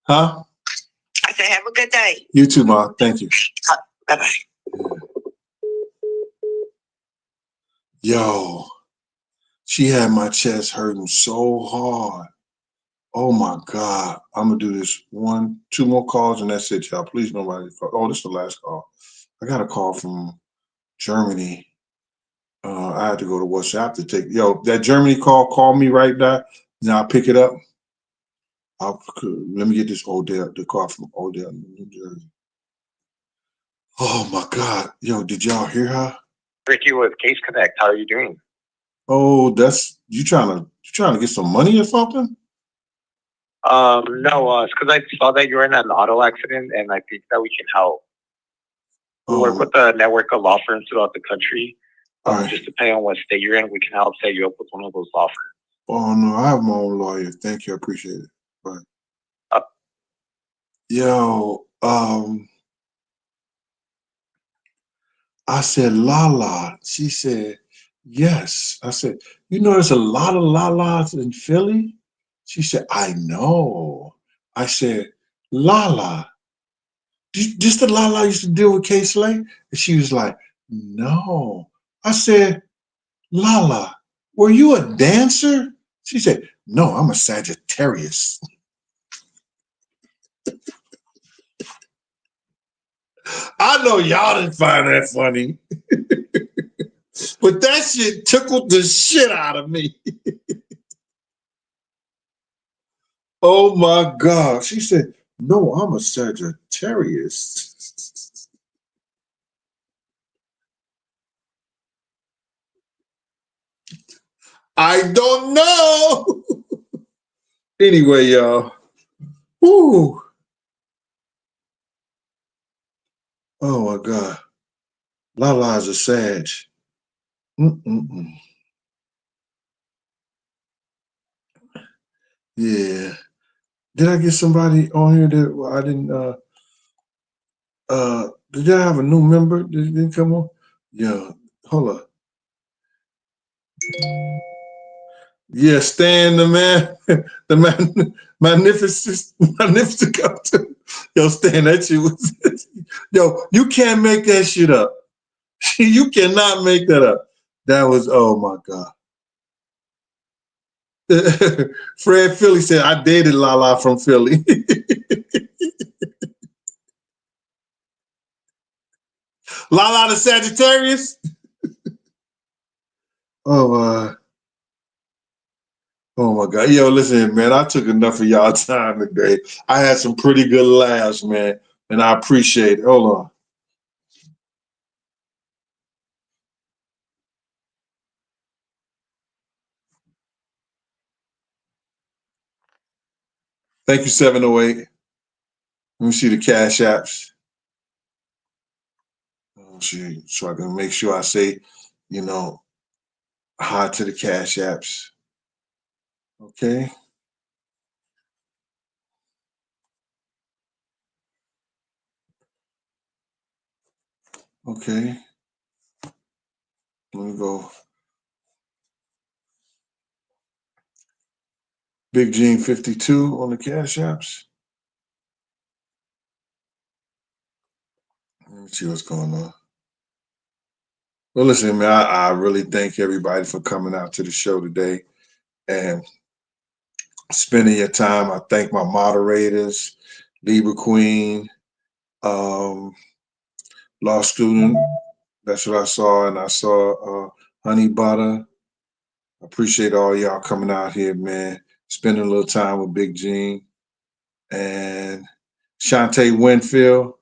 Huh? I said have a good day. You too, Ma. Thank you. Bye-bye. Yo, she had my chest hurting so hard. Oh my God. I'm gonna do this 2 more calls and that's it, y'all. Please nobody call. Oh, this is the last call. I got a call from Germany. I had to go to WhatsApp to take that Germany call me right now. Now I'll pick it up. Let me get this the call from Odell, New Jersey. Oh my God. Yo, did y'all hear her? Ricky with Case Connect. How are you doing? Oh, that's you trying to get some money or something? No, it's because I saw that you were in an auto accident, and I think that we can help. We work with a network of law firms throughout the country. Just depending on what state you're in, we can help set you up with one of those law firms. Oh no, I have my own lawyer. Thank you, I appreciate it. Right. Yo, I said Lala. She said yes. I said, there's a lot of Lalas in Philly. She said, I know. I said, Lala. Just the Lala used to deal with Kay Slay? And she was like, no. I said, Lala, were you a dancer? She said, no, I'm a Sagittarius. I know y'all didn't find that funny. But that shit tickled the shit out of me. Oh my God. She said, no, I'm a Sagittarius. I don't know. Anyway, y'all. Woo. Oh my God. Lala's a Sag. Yeah. Did I get somebody on here that I didn't did I have a new member? Did they come on? Yeah. Hold up. Yeah, Stan the man, magnificent. Yo, Stan, that you. Yo, you can't make that shit up. You cannot make that up. That was, oh my God. Fred Philly said, I dated Lala from Philly. Lala the Sagittarius? Oh my God. Yo, listen, man, I took enough of y'all time today. I had some pretty good laughs, man, and I appreciate it. Hold on. Thank you, 708. Let me see the Cash Apps. So I can make sure I say, hi to the Cash Apps. Okay. Okay. Let me go. Big Gene 52 on the Cash Apps. Let me see what's going on. Well, listen, man, I really thank everybody for coming out to the show today and spending your time. I thank my moderators, Libra Queen, Law Student. That's what I saw. And I saw Honey Butter. I appreciate all y'all coming out here, man. spending a little time with Big Gene. And Shantae Winfield,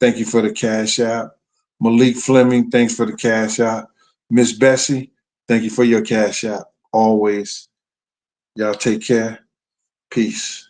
thank you for the cash out. Malik Fleming, thanks for the cash out. Miss Bessie, thank you for your cash out. Always. Y'all take care. Peace.